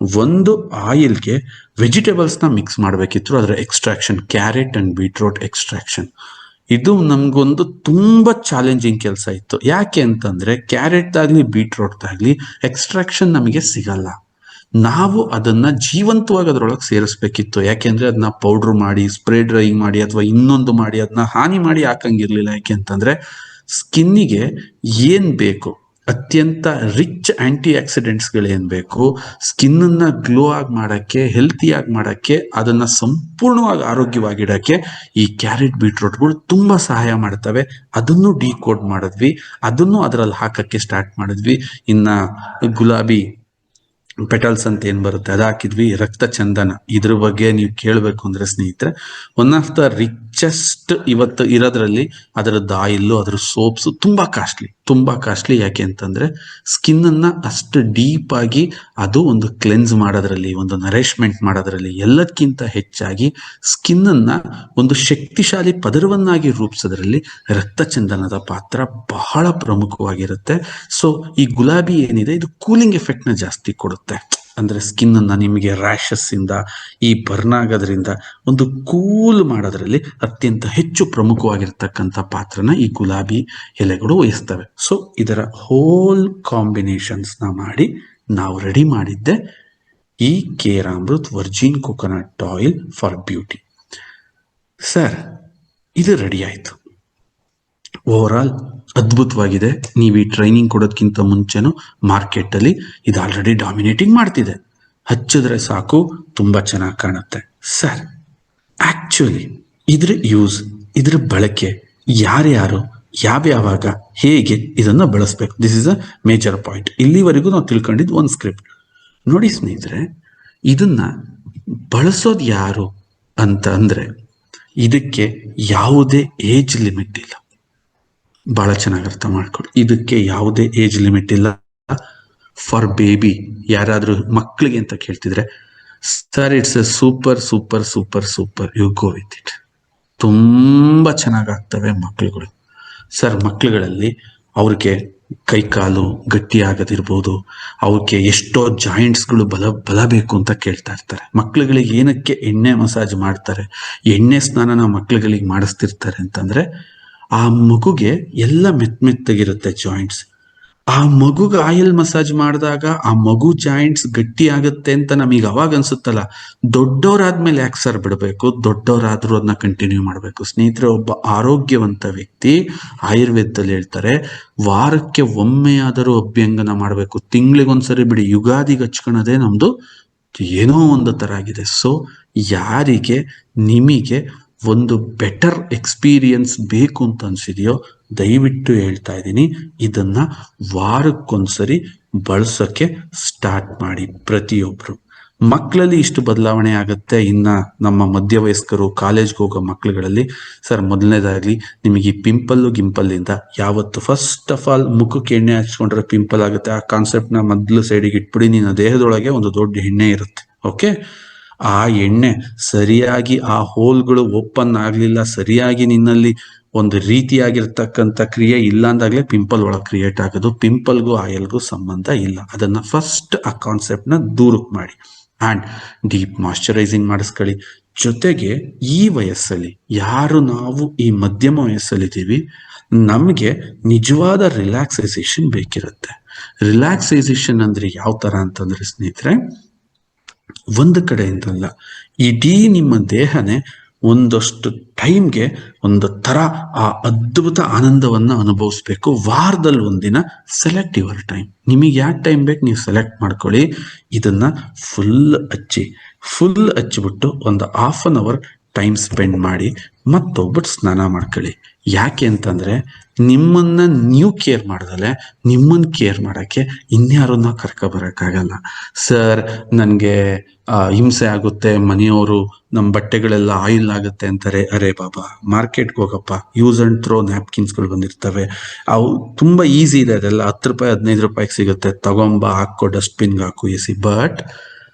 ಒಂದು ಆಯಿಲ್ಗೆ ವೆಜಿಟೇಬಲ್ಸ್ನ ಮಿಕ್ಸ್ ಮಾಡಬೇಕಿತ್ತು, ಅದರ extraction, carrot and beetroot extraction. ಇದು ನಮ್ಗೊಂದು ತುಂಬಾ ಚಾಲೆಂಜಿಂಗ್ ಕೆಲಸ ಇತ್ತು. ಯಾಕೆ ಅಂತಂದ್ರೆ ಕ್ಯಾರೆಟ್ ಆಗ್ಲಿ ಬೀಟ್ರೋಟ್ ಆಗ್ಲಿ ಎಕ್ಸ್ಟ್ರಾಕ್ಷನ್ ನಮಗೆ ಸಿಗಲ್ಲ. ನಾವು ಅದನ್ನ ಜೀವಂತವಾಗಿ ಅದರೊಳಗೆ ಸೇರಿಸ್ಬೇಕಿತ್ತು. ಯಾಕೆಂದ್ರೆ ಅದನ್ನ ಪೌಡ್ರ್ ಮಾಡಿ, ಸ್ಪ್ರೇ ಡ್ರೈಯಿಂಗ್ ಮಾಡಿ, ಅಥವಾ ಇನ್ನೊಂದು ಮಾಡಿ ಅದನ್ನ ಹಾನಿ ಮಾಡಿ ಹಾಕಂಗಿರ್ಲಿಲ್ಲ. ಯಾಕೆ ಅಂತಂದ್ರೆ ಸ್ಕಿನ್ನಿಗೆ ಏನ್ ಬೇಕು, ಅತ್ಯಂತ ರಿಚ್ ಆಂಟಿ ಆಕ್ಸಿಡೆಂಟ್ಸ್ಗಳೇನ್ ಬೇಕು, ಸ್ಕಿನ್ ಅನ್ನ ಗ್ಲೋ ಆಗಿ ಮಾಡಕ್ಕೆ, ಹೆಲ್ತಿ ಆಗಿ ಮಾಡಕ್ಕೆ, ಅದನ್ನ ಸಂಪೂರ್ಣವಾಗಿ ಆರೋಗ್ಯವಾಗಿಡಕ್ಕೆ ಈ ಕ್ಯಾರೆಟ್ ಬೀಟ್ರೂಟ್ಗಳು ತುಂಬಾ ಸಹಾಯ ಮಾಡ್ತವೆ. ಅದನ್ನು ಡಿಕೋಡ್ ಮಾಡಿದ್ವಿ, ಅದನ್ನು ಅದರಲ್ಲಿ ಹಾಕಕ್ಕೆ ಸ್ಟಾರ್ಟ್ ಮಾಡಿದ್ವಿ. ಇನ್ನ ಗುಲಾಬಿ ಪೆಟಲ್ಸ್ ಅಂತ ಏನ್ ಬರುತ್ತೆ ಅದು ಹಾಕಿದ್ವಿ. ರಕ್ತ ಚಂದನ, ಇದ್ರ ಬಗ್ಗೆ ನೀವು ಕೇಳಬೇಕು ಅಂದ್ರೆ ಸ್ನೇಹಿತರೆ, ಒನ್ ಆಫ್ ದ ರಿಚೆಸ್ಟ್ ಇವತ್ತು ಇರೋದ್ರಲ್ಲಿ ಅದರದ್ದು ಆಯಿಲ್, ಅದರ ಸೋಪ್ಸ್ ತುಂಬಾ ಕಾಸ್ಟ್ಲಿ. ಯಾಕೆ ಅಂತಂದ್ರೆ ಸ್ಕಿನ್ ಅನ್ನ ಅಷ್ಟು ಡೀಪ್ ಆಗಿ ಅದು ಒಂದು ಕ್ಲೆನ್ಸ್ ಮಾಡೋದ್ರಲ್ಲಿ, ಒಂದು ನರಿಶ್ಮೆಂಟ್ ಮಾಡೋದ್ರಲ್ಲಿ, ಎಲ್ಲಕ್ಕಿಂತ ಹೆಚ್ಚಾಗಿ ಸ್ಕಿನ್ ಅನ್ನ ಒಂದು ಶಕ್ತಿಶಾಲಿ ಪದರವನ್ನಾಗಿ ರೂಪಿಸೋದ್ರಲ್ಲಿ ರಕ್ತ ಚಂದನದ ಪಾತ್ರ ಬಹಳ ಪ್ರಮುಖವಾಗಿರುತ್ತೆ. ಸೊ ಈ ಗುಲಾಬಿ ಏನಿದೆ ಇದು ಕೂಲಿಂಗ್ ಎಫೆಕ್ಟ್ ನ ಜಾಸ್ತಿ ಕೊಡುತ್ತೆ. ಅಂದ್ರೆ ಸ್ಕಿನ್ ಅನ್ನ ನಿಮಗೆ ರ್ಯಾಷಸ್ ಇಂದ, ಈ ಬರ್ನ್ ಆಗೋದ್ರಿಂದ ಒಂದು ಕೂಲ್ ಮಾಡೋದ್ರಲ್ಲಿ ಅತ್ಯಂತ ಹೆಚ್ಚು ಪ್ರಮುಖವಾಗಿರ್ತಕ್ಕಂಥ ಪಾತ್ರನ ಈ ಗುಲಾಬಿ ಎಲೆಗಳು ವಹಿಸ್ತವೆ. ಸೊ ಇದರ ಹೋಲ್ ಕಾಂಬಿನೇಷನ್ಸ್ ನ ಮಾಡಿ ನಾವು ರೆಡಿ ಮಾಡಿದ್ದೆ ಈ Keramrut virgin coconut oil for beauty. Sir, ಇದು ರೆಡಿ ಆಯ್ತು. ಓವರ್ ಆಲ್ ಅದ್ಭುತವಾಗಿದೆ. ನೀವು ಈ ಟ್ರೈನಿಂಗ್ ಕೊಡೋದಕ್ಕಿಂತ ಮುಂಚೆನೂ ಮಾರ್ಕೆಟ್ ಅಲ್ಲಿ ಇದು ಆಲ್ರೆಡಿ ಡಾಮಿನೇಟಿಂಗ್ ಮಾಡ್ತಿದೆ. ಹಚ್ಚಿದ್ರೆ ಸಾಕು, ತುಂಬಾ ಚೆನ್ನಾಗಿ ಕಾಣುತ್ತೆ. ಸರ್, ಆಕ್ಚುಲಿ ಇದ್ರ ಯೂಸ್, ಇದ್ರ ಬಳಕೆ ಯಾರ್ಯಾರು ಯಾವ್ಯಾವಾಗ ಹೇಗೆ ಇದನ್ನ ಬಳಸಬೇಕು, this is a major point. ಇಲ್ಲಿವರೆಗೂ ನಾವು ತಿಳ್ಕೊಂಡಿದ್ದು ಒಂದು ಸ್ಕ್ರಿಪ್ಟ್. ನೋಡಿ ಸ್ನೇಹಿತರೆ, ಇದನ್ನ ಬಳಸೋದು ಯಾರು ಅಂತ ಅಂದ್ರೆ ಇದಕ್ಕೆ ಯಾವುದೇ ಏಜ್ ಲಿಮಿಟ್ ಇಲ್ಲ. ಬಹಳ ಚೆನ್ನಾಗಿ ಅರ್ಥ ಮಾಡ್ಕೊಳ್ಳಿ, ಇದಕ್ಕೆ ಯಾವುದೇ ಏಜ್ ಲಿಮಿಟ್ ಇಲ್ಲ. ಫಾರ್ ಬೇಬಿ, ಯಾರಾದ್ರೂ ಮಕ್ಕಳಿಗೆ ಅಂತ ಕೇಳ್ತಿದ್ರೆ, sir it's a super super super super, you go with it. ತುಂಬಾ ಚೆನ್ನಾಗಾಗ್ತವೆ ಮಕ್ಕಳುಗಳು. ಸರ್, ಮಕ್ಕಳುಗಳಲ್ಲಿ ಅವ್ರಿಗೆ ಕೈಕಾಲು ಗಟ್ಟಿ ಆಗದಿರ್ಬೋದು, ಅವ್ರಿಗೆ ಎಷ್ಟೋ ಜಾಯಿಂಟ್ಸ್ಗಳು ಬಲ ಬೇಕು ಅಂತ ಕೇಳ್ತಾ ಇರ್ತಾರೆ. ಮಕ್ಕಳುಗಳಿಗೆ ಏನಕ್ಕೆ ಎಣ್ಣೆ ಮಸಾಜ್ ಮಾಡ್ತಾರೆ, ಎಣ್ಣೆ ಸ್ನಾನನ ಮಕ್ಕಳುಗಳಿಗೆ ಮಾಡಿಸ್ತಿರ್ತಾರೆ ಅಂತಂದ್ರೆ, ಆ ಮಗುಗೆ ಎಲ್ಲ ಮೆತ್ತಗಿರುತ್ತೆ ಜಾಯಿಂಟ್ಸ್. ಆ ಮಗುಗೆ ಆಯಿಲ್ ಮಸಾಜ್ ಮಾಡಿದಾಗ ಆ ಮಗು ಜಾಯಿಂಟ್ಸ್ ಗಟ್ಟಿ ಆಗುತ್ತೆ ಅಂತ ನಮಗೆ ಅವಾಗ ಅನ್ಸುತ್ತಲ್ಲ, ದೊಡ್ಡವರಾದ್ಮೇಲೆ ಯಾಕೆ ಸರ್ ಬಿಡಬೇಕು, ದೊಡ್ಡವರಾದ್ರೂ ಅದನ್ನ ಕಂಟಿನ್ಯೂ ಮಾಡಬೇಕು. ಸ್ನೇಹಿತರೆ, ಒಬ್ಬ ಆರೋಗ್ಯವಂತ ವ್ಯಕ್ತಿ ಆಯುರ್ವೇದದಲ್ಲಿ ಹೇಳ್ತಾರೆ, ವಾರಕ್ಕೆ ಒಮ್ಮೆಯಾದರೂ ಅಭ್ಯಂಗನ ಮಾಡಬೇಕು. ತಿಂಗಳಿಗೊಂದ್ಸರಿ ಬಿಡಿ, ಯುಗಾದಿಗೆ ಹಚ್ಕೊಳೋದೇ ನಮ್ದು ಏನೋ ಒಂದು ತರ ಆಗಿದೆ. ಸೊ ಯಾರಿಗೆ ನಿಮಗೆ ಒಂದು ಬೆಟರ್ ಎಕ್ಸ್ಪೀರಿಯನ್ಸ್ ಬೇಕು ಅಂತ ಅನ್ಸಿದೆಯೋ, ದಯವಿಟ್ಟು ಹೇಳ್ತಾ ಇದ್ದೀನಿ, ಇದನ್ನ ವಾರಕ್ಕೊಂದ್ಸರಿ ಬಳಸೋಕೆ ಸ್ಟಾರ್ಟ್ ಮಾಡಿ ಪ್ರತಿಯೊಬ್ರು. ಮಕ್ಕಳಲ್ಲಿ ಇಷ್ಟು ಬದಲಾವಣೆ ಆಗುತ್ತೆ. ಇನ್ನ ನಮ್ಮ ಮಧ್ಯವಯಸ್ಕರು, ಕಾಲೇಜ್ಗೆ ಹೋಗೋ ಮಕ್ಕಳುಗಳಲ್ಲಿ, ಸರ್ ಮೊದಲನೇದಾಗ್ಲಿ ನಿಮಗೆ ಈ ಗಿಂಪಲ್ ಇಂದ ಯಾವತ್ತು ಫಸ್ಟ್ ಆಫ್ ಆಲ್ ಮುಖಕ್ಕೆ ಎಣ್ಣೆ ಹಚ್ಕೊಂಡ್ರೆ ಪಿಂಪಲ್ ಆಗುತ್ತೆ, ಆ ಕಾನ್ಸೆಪ್ಟ್ ನ ಮೊದಲು ಸೈಡಿಗೆ ಇಟ್ಬಿಡಿ. ನಿನ್ನ ದೇಹದೊಳಗೆ ಒಂದು ದೊಡ್ಡ ಎಣ್ಣೆ ಇರುತ್ತೆ, ಓಕೆ? ಆ ಎಣ್ಣೆ ಸರಿಯಾಗಿ ಆ ಹೋಲ್ಗಳು ಓಪನ್ ಆಗ್ಲಿಲ್ಲ, ಸರಿಯಾಗಿ ನಿನ್ನಲ್ಲಿ ಒಂದು ರೀತಿಯಾಗಿರ್ತಕ್ಕಂಥ ಕ್ರಿಯೆ ಇಲ್ಲ ಅಂದಾಗ್ಲೇ ಪಿಂಪಲ್ ಒಳಗೆ ಕ್ರಿಯೇಟ್ ಆಗೋದು. ಪಿಂಪಲ್ಗೂ ಆಯಿಲ್ಗೂ ಸಂಬಂಧ ಇಲ್ಲ. ಅದನ್ನ ಫಸ್ಟ್ ಆ ಕಾನ್ಸೆಪ್ಟ್ ನ ದೂರಕ್ಕೆ ಮಾಡಿ ಅಂಡ್ ಡೀಪ್ ಮಾಯಿಶ್ಚರೈಸಿಂಗ್ ಮಾಡಿಸ್ಕೊಳ್ಳಿ. ಜೊತೆಗೆ ಈ ವಯಸ್ಸಲ್ಲಿ ಯಾರು ನಾವು ಈ ಮಧ್ಯಮ ವಯಸ್ಸಲ್ಲಿದ್ದೀವಿ, ನಮಗೆ ನಿಜವಾದ ರಿಲ್ಯಾಕ್ಸೈಸೇಷನ್ ಬೇಕಿರುತ್ತೆ. ರಿಲ್ಯಾಕ್ಸೈಸೇಷನ್ ಅಂದ್ರೆ ಯಾವ ತರ ಅಂತಂದ್ರೆ ಸ್ನೇಹಿತರೆ, ಒಂದು ಕಡೆಯಿಂದಲ್ಲ, ಇಡೀ ನಿಮ್ಮ ದೇಹನೇ ಒಂದಷ್ಟು ಟೈಮ್ಗೆ ಒಂದು ತರ ಆ ಅದ್ಭುತ ಆನಂದವನ್ನ ಅನುಭವಿಸ್ಬೇಕು. ವಾರದಲ್ಲಿ ಒಂದಿನ ಸೆಲೆಕ್ಟ್ ಯುವರ್ ಟೈಮ್. ನಿಮಗೆ ಯಾವ ಟೈಮ್ ಬೇಕು ನೀವು ಸೆಲೆಕ್ಟ್ ಮಾಡ್ಕೊಳ್ಳಿ. ಇದನ್ನ ಫುಲ್ ಹಚ್ಚಿಬಿಟ್ಟು ಒಂದು ½ ಟೈಮ್ ಸ್ಪೆಂಡ್ ಮಾಡಿ ಮತ್ತೊಬ್ಬಟ್ಟು ಸ್ನಾನ ಮಾಡ್ಕೊಳ್ಳಿ. ಯಾಕೆ ಅಂತಂದ್ರೆ ನಿಮ್ಮನ್ನ ನೀವು ಕೇರ್ ಮಾಡ್ದಲೆ ನಿಮ್ಮನ್ನ ಕೇರ್ ಮಾಡಕ್ಕೆ ಇನ್ಯಾರನ್ನ ಬರಕ್ಕಾಗಲ್ಲ. ಸರ್, ನನ್ಗೆ ಹಿಂಸೆ ಆಗುತ್ತೆ, ಮನೆಯವರು ನಮ್ಮ ಬಟ್ಟೆಗಳೆಲ್ಲ ಆಯಿಲ್ ಆಗುತ್ತೆ ಅಂತಾರೆ. ಅರೆ ಬಾಬಾ, ಮಾರ್ಕೆಟ್ಗೆ ಹೋಗಪ್ಪ, ಯೂಸ್ ಅಂಡ್ ಥ್ರೋ ನ್ಯಾಪ್ಕಿನ್ಸ್ಗಳು ಬಂದಿರ್ತವೆ, ಅವು ತುಂಬಾ ಈಸಿ ಇದೆ. ಅದೆಲ್ಲ 10 ರೂಪಾಯಿ 15 ರೂಪಾಯಿಗೆ ಸಿಗುತ್ತೆ, ತಗೊಂಬ, ಹಾಕೋ, ಡಸ್ಟ್ಬಿನ್ಗೆ ಹಾಕು, ಎಸಿ. ಬಟ್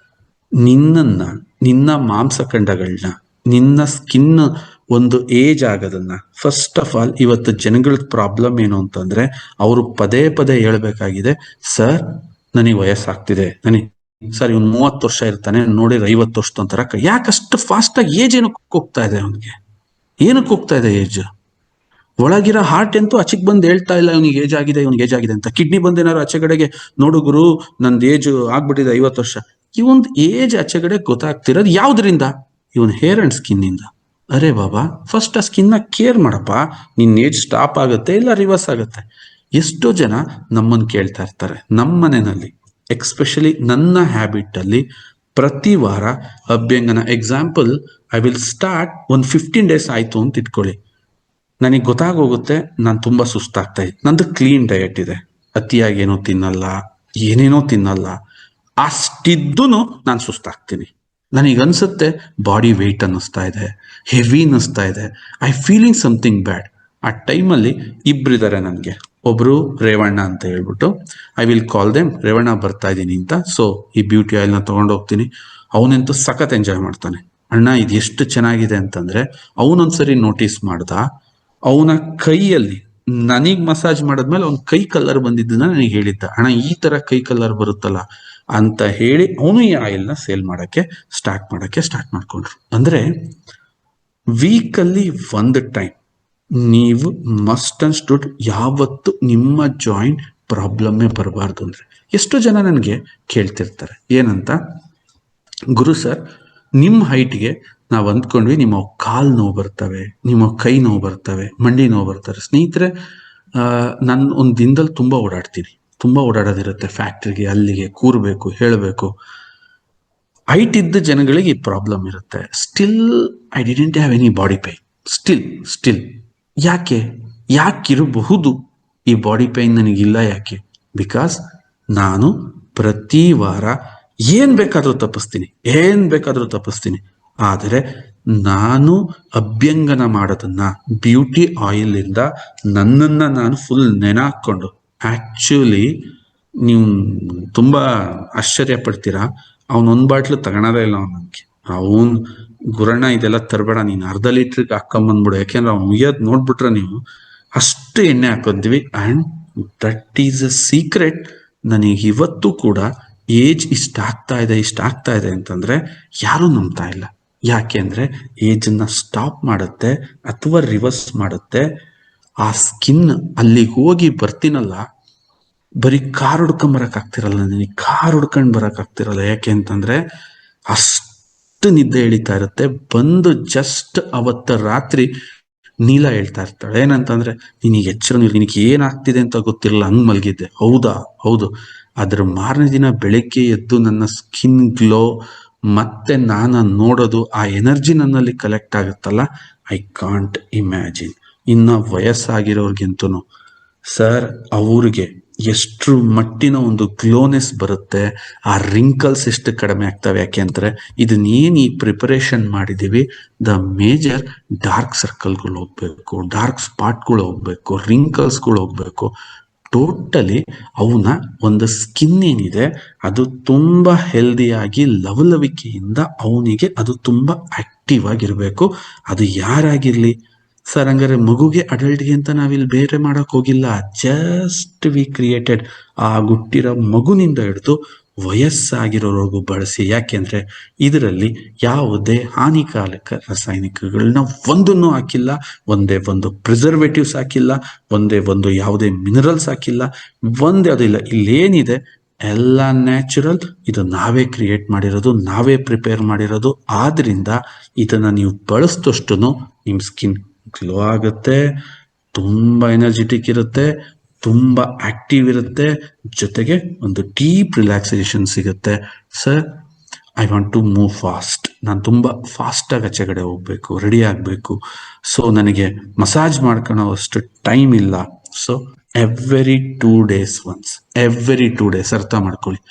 ನಿನ್ನ ಮಾಂಸಖಂಡಗಳನ್ನ, ನಿನ್ನ ಸ್ಕಿನ್ ಒಂದು ಏಜ್ ಆಗೋದನ್ನ, ಫಸ್ಟ್ ಆಫ್ ಆಲ್ ಇವತ್ತು ಜನಗಳ ಪ್ರಾಬ್ಲಮ್ ಏನು ಅಂತಂದ್ರೆ, ಅವರು ಪದೇ ಹೇಳ್ಬೇಕಾಗಿದೆ, ಸರ್ ನನಗೆ ವಯಸ್ಸಾಗ್ತಿದೆ, ನನಗೆ ಸರ್ ಇವ್ನು 30 ವರ್ಷ ಇರ್ತಾನೆ, ನೋಡಿದ್ರೆ 50 ವರ್ಷದ ಒಂಥರ ಯಾಕಷ್ಟು ಫಾಸ್ಟ್ ಆಗಿ ಏಜ್ ಏನಕ್ಕೆ ಹೋಗ್ತಾ ಇದೆ ಅವನಿಗೆ? ಏನಕ್ಕೆ ಹೋಗ್ತಾ ಇದೆ ಏಜ್? ಒಳಗಿರೋ ಹಾರ್ಟ್ ಅಂತೂ ಆಚೆಗೆ ಬಂದು ಹೇಳ್ತಾ ಇಲ್ಲ ಇವ್ನಿಗೆ ಏಜ್ ಆಗಿದೆ, ಇವ್ನಿಗೆ ಏಜ್ ಆಗಿದೆ ಅಂತ. ಕಿಡ್ನಿ ಬಂದು ಏನಾದ್ರು ಆಚೆ ಕಡೆಗೆ ನೋಡು ಗುರು ನಂದು ಏಜ್ ಆಗ್ಬಿಟ್ಟಿದೆ 50 ವರ್ಷ. ಇವನ್ ಏಜ್ ಆಚೆ ಕಡೆ ಗೊತ್ತಾಗ್ತಿರೋದು ಯಾವ್ದ್ರಿಂದ? ಇವನ್ ಹೇರ್ ಅಂಡ್ ಸ್ಕಿನ್ ಇಂದ. ಅರೆ ಬಾಬಾ, ಫಸ್ಟ್ ಆ ಸ್ಕಿನ್ ನ ಕೇರ್ ಮಾಡಪ್ಪ, ನಿನ್ ಏಜ್ ಸ್ಟಾಪ್ ಆಗುತ್ತೆ ಇಲ್ಲ ರಿವರ್ಸ್ ಆಗುತ್ತೆ. ಎಷ್ಟೋ ಜನ ನಮ್ಮನ್ನು ಕೇಳ್ತಾ ಇರ್ತಾರೆ, ನಮ್ಮ ಮನೆಯಲ್ಲಿ ಎಕ್ಸ್ಪೆಷಲಿ ನನ್ನ ಹ್ಯಾಬಿಟ್ ಅಲ್ಲಿ ಪ್ರತಿ ವಾರ ಅಭ್ಯಂಗನ. ಎಕ್ಸಾಂಪಲ್, ಐ ವಿಲ್ ಸ್ಟಾರ್ಟ್ ಒಂದು 15 days ಆಯ್ತು ಅಂತ ಇಟ್ಕೊಳ್ಳಿ. ನನಗೆ ಗೊತ್ತಾಗೋಗುತ್ತೆ ನಾನು ತುಂಬಾ ಸುಸ್ತಾಗ್ತಾ ಇದ್ದೆ. ನಂದು ಕ್ಲೀನ್ ಡಯಟ್ ಇದೆ, ಅತಿಯಾಗಿ ಏನೋ ತಿನ್ನಲ್ಲ, ಏನೇನೋ ತಿನ್ನಲ್ಲ. ಅಷ್ಟಿದ್ದು ನಾನು ಸುಸ್ತಾಗ್ತೀನಿ. ನನಗನ್ಸುತ್ತೆ ಬಾಡಿ ವೆಯ್ಟ್ ಅನ್ನಿಸ್ತಾ ಇದೆ, ಹೆವಿ ಅನ್ನಿಸ್ತಾ ಇದೆ, ಐ ಫೀಲಿಂಗ್ ಸಮಥಿಂಗ್ ಬ್ಯಾಡ್. ಆ ಟೈಮಲ್ಲಿ ಇಬ್ಬರಿದ್ದಾರೆ ನನಗೆ. ಒಬ್ರು ರೇವಣ್ಣ ಅಂತ ಹೇಳ್ಬಿಟ್ಟು, I will call them, Revanna ಬರ್ತಾ ಇದ್ದೀನಿ ಅಂತ. ಸೊ ಈ ಬ್ಯೂಟಿ ಆಯಿಲ್ನ ತೊಗೊಂಡು ಹೋಗ್ತೀನಿ. ಅವನಂತೂ ಸಖತ್ ಎಂಜಾಯ್ ಮಾಡ್ತಾನೆ. ಅಣ್ಣ ಇದು ಎಷ್ಟು ಚೆನ್ನಾಗಿದೆ ಅಂತಂದ್ರೆ, ಅವನೊಂದ್ಸರಿ ನೋಟಿಸ್ ಮಾಡ್ದ, ಅವನ ಕೈಯಲ್ಲಿ ನನಗ್ ಮಸಾಜ್ ಮಾಡಿದ್ಮೇಲೆ ಅವ್ನ ಕೈ ಕಲರ್ ಬಂದಿದ್ದನ್ನ ನನಗೆ ಹೇಳಿದ್ದ, ಅಣ್ಣ ಈ ತರ ಕೈ ಕಲರ್ ಬರುತ್ತಲ್ಲ ಅಂತ ಹೇಳಿ ಅವನು ಈ ಆಯಿಲ್ನ ಸೇಲ್ ಮಾಡಕ್ಕೆ ಸ್ಟಾರ್ಟ್ ಮಾಡ್ಕೊಂಡ್ರು. ಅಂದ್ರೆ ವೀಕಲ್ಲಿ ಒಂದು ಟೈಮ್ ನೀವು ಮಸ್ಟ್ ಅಂಡ್ ಸ್ಟುಡ್ ಯಾವತ್ತು ನಿಮ್ಮ ಜಾಯಿಂಟ್ ಪ್ರಾಬ್ಲಮ್ಮೇ ಬರಬಾರ್ದು. ಅಂದ್ರೆ ಎಷ್ಟೋ ಜನ ನನಗೆ ಕೇಳ್ತಿರ್ತಾರೆ ಏನಂತ, ಗುರು ಸರ್ ನಿಮ್ಮ ಹೈಟ್ಗೆ ನಾವು ಅಂದ್ಕೊಂಡ್ವಿ ನಿಮ್ಮ ಕಾಲು ನೋವು ಬರ್ತವೆ, ನಿಮ್ಮ ಕೈ ನೋವು ಬರ್ತವೆ, ಮಂಡಿ ನೋವು ಬರ್ತಾರೆ. ಸ್ನೇಹಿತರೆ, ನಾನು ಒಂದು ದಿನದಲ್ಲಿ ತುಂಬಾ ಓಡಾಡೋದಿರುತ್ತೆ, ಫ್ಯಾಕ್ಟ್ರಿಗೆ ಅಲ್ಲಿಗೆ ಕೂರ್ಬೇಕು, ಹೇಳಬೇಕು. ಹೈಟ್ ಇದ್ದ ಜನಗಳಿಗೆ ಈ ಪ್ರಾಬ್ಲಮ್ ಇರುತ್ತೆ. Still I didn't have any body pain. Still ಯಾಕಿರಬಹುದು ಈ ಬಾಡಿ ಪೈನ್ ನನಗಿಲ್ಲ? ಯಾಕೆ? ಬಿಕಾಸ್ ನಾನು ಪ್ರತಿ ವಾರ ಏನ್ ಬೇಕಾದ್ರೂ ತಪ್ಪಿಸ್ತೀನಿ. ಆದರೆ ನಾನು ಅಭ್ಯಂಗನ ಮಾಡೋದನ್ನ, ಬ್ಯೂಟಿ ಆಯಿಲ್ ಇಂದ ನನ್ನನ್ನ ನಾನು ಫುಲ್ ನೆನಾಕೊಂಡು, ಆಕ್ಚುಲಿ ನೀವು ತುಂಬಾ ಆಶ್ಚರ್ಯ ಪಡ್ತೀರಾ, ಅವನೊಂದ್ ಬಾಟ್ಲು ತಗೊಳೋದೇ ಇಲ್ಲ ನನಗೆ. ಅವನ್ ಗುರಣ್ಣ ಇದೆಲ್ಲ ತರಬೇಡ, ನೀನ್ ಅರ್ಧ ಲೀಟ್ರಿಗೆ ಹಾಕೊಂಬಂದ್ಬಿಡು, ಯಾಕೆಂದ್ರೆ ಅವ್ನು ಮುಗಿಯೋದ್ ನೋಡ್ಬಿಟ್ರೆ ನೀವು ಅಷ್ಟು ಎಣ್ಣೆ ಹಾಕೋದ್ವಿ. And that is a secret. ನನಗೆ ಇವತ್ತು ಕೂಡ ಏಜ್ ಇಷ್ಟ ಆಗ್ತಾ ಇದೆ ಅಂತಂದ್ರೆ ಯಾರು ನಂಬ್ತಾ ಇಲ್ಲ. ಯಾಕೆ ಅಂದ್ರೆ ಏಜ್ ಅನ್ನ ಸ್ಟಾಪ್ ಮಾಡುತ್ತೆ ಅಥವಾ ರಿವರ್ಸ್ ಮಾಡುತ್ತೆ. ಆ ಸ್ಕಿನ್ ಅಲ್ಲಿಗೆ ಹೋಗಿ ಬರ್ತೀನಲ್ಲ, ಬರೀ ಕಾರ್ ಹುಡ್ಕೊಂಡ್ ಬರಕ್ ಆಗ್ತಿರಲ್ಲ, ನನಗೆ ಕಾರ್ ಹುಡ್ಕೊಂಡ್ ಬರಕ್ ಆಗ್ತಿರಲ್ಲ. ಯಾಕೆ ಅಂತಂದ್ರೆ ಅಷ್ಟು ನಿದ್ದೆ ಎಳಿತಾ ಇರುತ್ತೆ. ಬಂದು ಜಸ್ಟ್ ಅವತ್ತ ರಾತ್ರಿ ನೀಲ ಹೇಳ್ತಾ ಇರ್ತಾಳೆ ಏನಂತಂದ್ರೆ, ನಿನಗೆ ಎಚ್ಚರ, ನಿನಗೆ ಏನಾಗ್ತಿದೆ ಅಂತ ಗೊತ್ತಿರಲ್ಲ, ಹಂಗ್ ಮಲಗಿದ್ದೆ. ಹೌದು. ಅದ್ರ ಮಾರನೇ ದಿನ ಬೆಳಗ್ಗೆ ಎದ್ದು ನನ್ನ ಸ್ಕಿನ್ ಗ್ಲೋ ಮತ್ತೆ ನಾನು ನೋಡೋದು, ಆ ಎನರ್ಜಿ ನನ್ನಲ್ಲಿ ಕಲೆಕ್ಟ್ ಆಗುತ್ತಲ್ಲ, ಐ ಕಾಂಟ್ ಇಮ್ಯಾಜಿನ್. ಇನ್ನ ವಯಸ್ಸಾಗಿರೋರ್ಗಿಂತೂ ಸರ್ ಅವ್ರಿಗೆ ಎಷ್ಟು ಮಟ್ಟಿನ ಒಂದು ಗ್ಲೋನೆಸ್ ಬರುತ್ತೆ, ಆ ರಿಂಕಲ್ಸ್ ಎಷ್ಟು ಕಡಿಮೆ ಆಗ್ತವೆ. ಯಾಕೆ ಅಂದ್ರೆ ಇದನ್ನೇನು ಈ ಪ್ರಿಪರೇಷನ್ ಮಾಡಿದೀವಿ, ದ ಮೇಜರ್ ಡಾರ್ಕ್ ಸರ್ಕಲ್ಗಳು ಹೋಗ್ಬೇಕು, ಡಾರ್ಕ್ ಸ್ಪಾಟ್ಗಳು ಹೋಗ್ಬೇಕು, ರಿಂಕಲ್ಸ್ಗಳು ಹೋಗ್ಬೇಕು. ಟೋಟಲಿ ಅವನ ಒಂದು ಸ್ಕಿನ್ ಏನಿದೆ ಅದು ತುಂಬಾ ಹೆಲ್ದಿಯಾಗಿ ಲವಲವಿಕೆಯಿಂದ ಅವನಿಗೆ ಅದು ತುಂಬಾ ಆಕ್ಟಿವ್ ಆಗಿರ್ಬೇಕು. ಅದು ಯಾರಾಗಿರ್ಲಿ ಸರ್. ಹಂಗಾರೆ ಮಗುಗೆ ಅಡಲ್ಟ್ಗೆ ಅಂತ ನಾವಿಲ್ಲಿ ಬೇರೆ ಮಾಡಕ್ ಹೋಗಿಲ್ಲ. ಜಸ್ಟ್ ವಿ ಕ್ರಿಯೇಟೆಡ್ ಆ ಹುಟ್ಟಿರೋ ಮಗುನಿಂದ ಹಿಡಿದು ವಯಸ್ಸಾಗಿರೋವರೆಗೂ ಬಳಸಿ. ಯಾಕೆಂದ್ರೆ ಇದರಲ್ಲಿ ಯಾವುದೇ ಹಾನಿಕಾರಕ ರಾಸಾಯನಿಕಗಳನ್ನ ಒಂದನ್ನು ಹಾಕಿಲ್ಲ, ಒಂದೇ ಒಂದು ಪ್ರಿಸರ್ವೇಟಿವ್ಸ್ ಹಾಕಿಲ್ಲ, ಒಂದೇ ಒಂದು ಯಾವುದೇ ಮಿನರಲ್ಸ್ ಹಾಕಿಲ್ಲ, ಒಂದೇ ಅದಿಲ್ಲ. ಇಲ್ಲೇನಿದೆ ಎಲ್ಲ ನ್ಯಾಚುರಲ್. ಇದು ನಾವೇ ಕ್ರಿಯೇಟ್ ಮಾಡಿರೋದು, ನಾವೇ ಪ್ರಿಪೇರ್ ಮಾಡಿರೋದು. ಆದ್ರಿಂದ ಇದನ್ನ ನೀವು ಬಳಸಿದಷ್ಟು ನಿಮ್ ಸ್ಕಿನ್ ಗ್ಲೋ ಆಗುತ್ತೆ, ತುಂಬಾ ಎನರ್ಜೆಟಿಕ್ ಇರುತ್ತೆ, ತುಂಬಾ ಆಕ್ಟಿವ್ ಇರುತ್ತೆ, ಜೊತೆಗೆ ಒಂದು ಡೀಪ್ ರಿಲ್ಯಾಕ್ಸೇಷನ್ ಸಿಗುತ್ತೆ. Sir, I want to move fast. ನಾನು ತುಂಬಾ ಫಾಸ್ಟ್ ಆಗಿ ಆಚೆ ಕಡೆ ಹೋಗ್ಬೇಕು, ರೆಡಿ ಆಗ್ಬೇಕು. ಸೊ ನನಗೆ ಮಸಾಜ್ ಮಾಡ್ಕೊಳ್ಳೋ ಅಷ್ಟು ಟೈಮ್ ಇಲ್ಲ. So every 2 days once, every 2 days ಅರ್ಥ ಮಾಡ್ಕೊಳ್ಳಿ.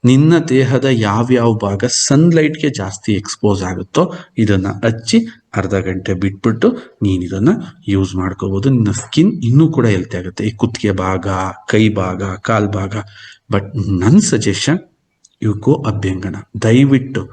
ನಿನ್ನ ದೇಹದ ಯಾವ್ಯಾವ ಭಾಗ ಸನ್ಲೈಟ್ಗೆ ಜಾಸ್ತಿ ಎಕ್ಸ್ಪೋಸ್ ಆಗುತ್ತೋ ಇದನ್ನ ಹಚ್ಚಿ ಅರ್ಧ ಗಂಟೆ ಬಿಟ್ಬಿಟ್ಟು ನೀನ್ ಇದನ್ನ ಯೂಸ್ ಮಾಡ್ಕೋಬಹುದು. ನಿನ್ನ ಸ್ಕಿನ್ ಇನ್ನೂ ಕೂಡ ಹೆಲ್ತಿ ಆಗುತ್ತೆ. ಈ ಕುತ್ತಿಗೆ ಭಾಗ, ಕೈ ಭಾಗ, ಕಾಲ್ ಭಾಗ. ಬಟ್ ನನ್ನ ಸಜೆಷನ್, ಯು ಗೋ ಅಭ್ಯಂಗನ. ದಯವಿಟ್ಟು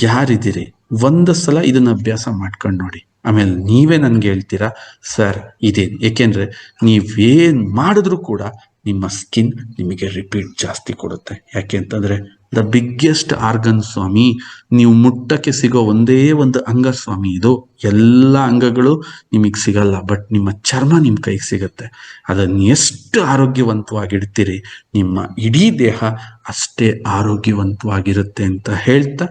ಯಾರಿದ್ದೀರಿ ಒಂದು ಸಲ ಇದನ್ನ ಅಭ್ಯಾಸ ಮಾಡ್ಕೊಂಡು ನೋಡಿ. ಆಮೇಲೆ ನೀವೇ ನನ್ಗೆ ಹೇಳ್ತೀರಾ ಸರ್ ಇದೇನು. ಏಕೆಂದ್ರೆ ನೀವೇನ್ ಮಾಡಿದ್ರು ಕೂಡ ನಿಮ್ಮ ಸ್ಕಿನ್ ನಿಮಗೆ ರಿಪೀಟ್ ಜಾಸ್ತಿ ಕೊಡುತ್ತೆ. ಯಾಕೆ ಅಂತಂದ್ರೆ ದ ಬಿಗ್ಗೆಸ್ಟ್ ಆರ್ಗನ್ ಸ್ವಾಮಿ, ನೀವು ಮುಟ್ಟಕ್ಕೆ ಸಿಗೋ ಒಂದೇ ಒಂದು ಅಂಗ ಸ್ವಾಮಿ ಇದು. ಎಲ್ಲ ಅಂಗಗಳು ನಿಮಗೆ ಸಿಗಲ್ಲ, ಬಟ್ ನಿಮ್ಮ ಚರ್ಮ ನಿಮ್ಮ ಕೈಗೆ ಸಿಗತ್ತೆ. ಅದನ್ನ ಎಷ್ಟು ಆರೋಗ್ಯವಂತವಾಗಿಡ್ತೀರಿ, ನಿಮ್ಮ ಇಡೀ ದೇಹ ಅಷ್ಟೇ ಆರೋಗ್ಯವಂತವಾಗಿರುತ್ತೆ ಅಂತ ಹೇಳ್ತಾ